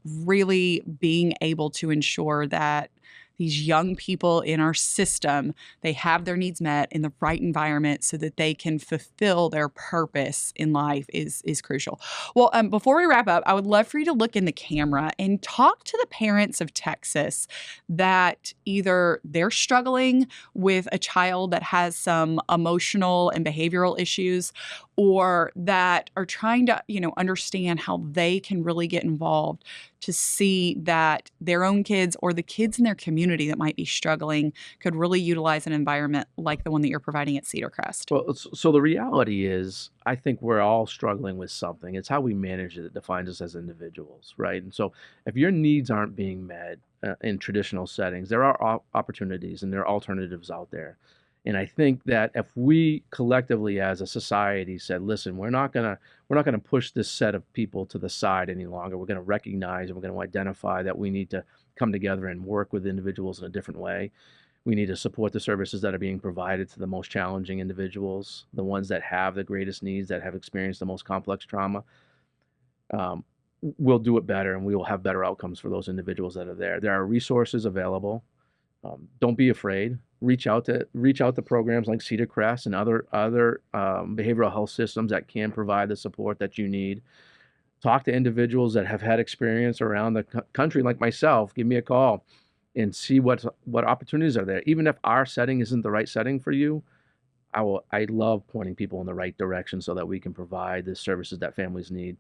really being able to ensure that these young people in our system, they have their needs met in the right environment so that they can fulfill their purpose in life is crucial. Well, before we wrap up, I would love for you to look in the camera and talk to the parents of Texas that either they're struggling with a child that has some emotional and behavioral issues, or that are trying to, understand how they can really get involved to see that their own kids or the kids in their community that might be struggling could really utilize an environment like the one that you're providing at Cedar Crest. Well, so the reality is, I think we're all struggling with something. It's how we manage it that defines us as individuals, right? And so if your needs aren't being met in traditional settings, there are opportunities and there are alternatives out there. And I think that if we collectively as a society said, listen, we're not gonna push this set of people to the side any longer. We're gonna recognize and we're gonna identify that we need to come together and work with individuals in a different way. We need to support the services that are being provided to the most challenging individuals, the ones that have the greatest needs, that have experienced the most complex trauma. Um, we'll do it better and we will have better outcomes for those individuals that are there. There are resources available. Don't be afraid. Reach out to programs like Cedar Crest and other behavioral health systems that can provide the support that you need. Talk to individuals that have had experience around the country, like myself. Give me a call and see what opportunities are there. Even if our setting isn't the right setting for you, I love pointing people in the right direction so that we can provide the services that families need.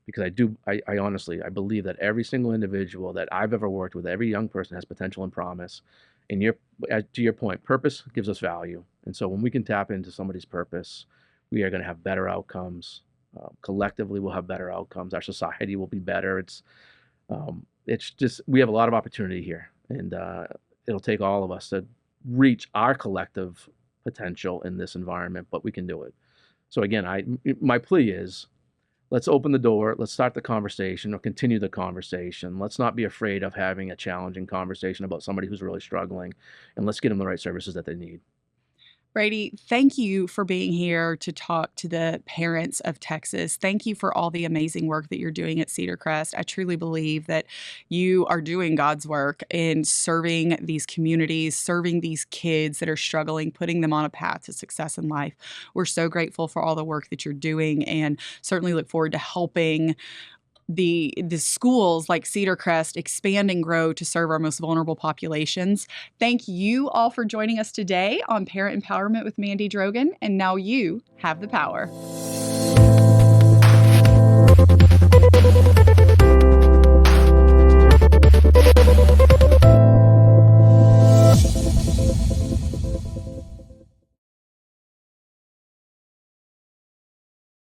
Because I honestly, I believe that every single individual that I've ever worked with, every young person has potential and promise. And to your point, purpose gives us value. And so when we can tap into somebody's purpose, we are going to have better outcomes. Collectively, we'll have better outcomes. Our society will be better. It's just, we have a lot of opportunity here, and it'll take all of us to reach our collective potential in this environment, but we can do it. So again, my plea is, let's open the door. Let's start the conversation or continue the conversation. Let's not be afraid of having a challenging conversation about somebody who's really struggling, and let's get them the right services that they need. Brady, thank you for being here to talk to the parents of Texas. Thank you for all the amazing work that you're doing at Cedar Crest. I truly believe that you are doing God's work in serving these communities, serving these kids that are struggling, putting them on a path to success in life. We're so grateful for all the work that you're doing, and certainly look forward to helping the schools like Cedar Crest expand and grow to serve our most vulnerable populations. Thank you all for joining us today on Parent Empowerment with Mandy Drogin. And now you have the power.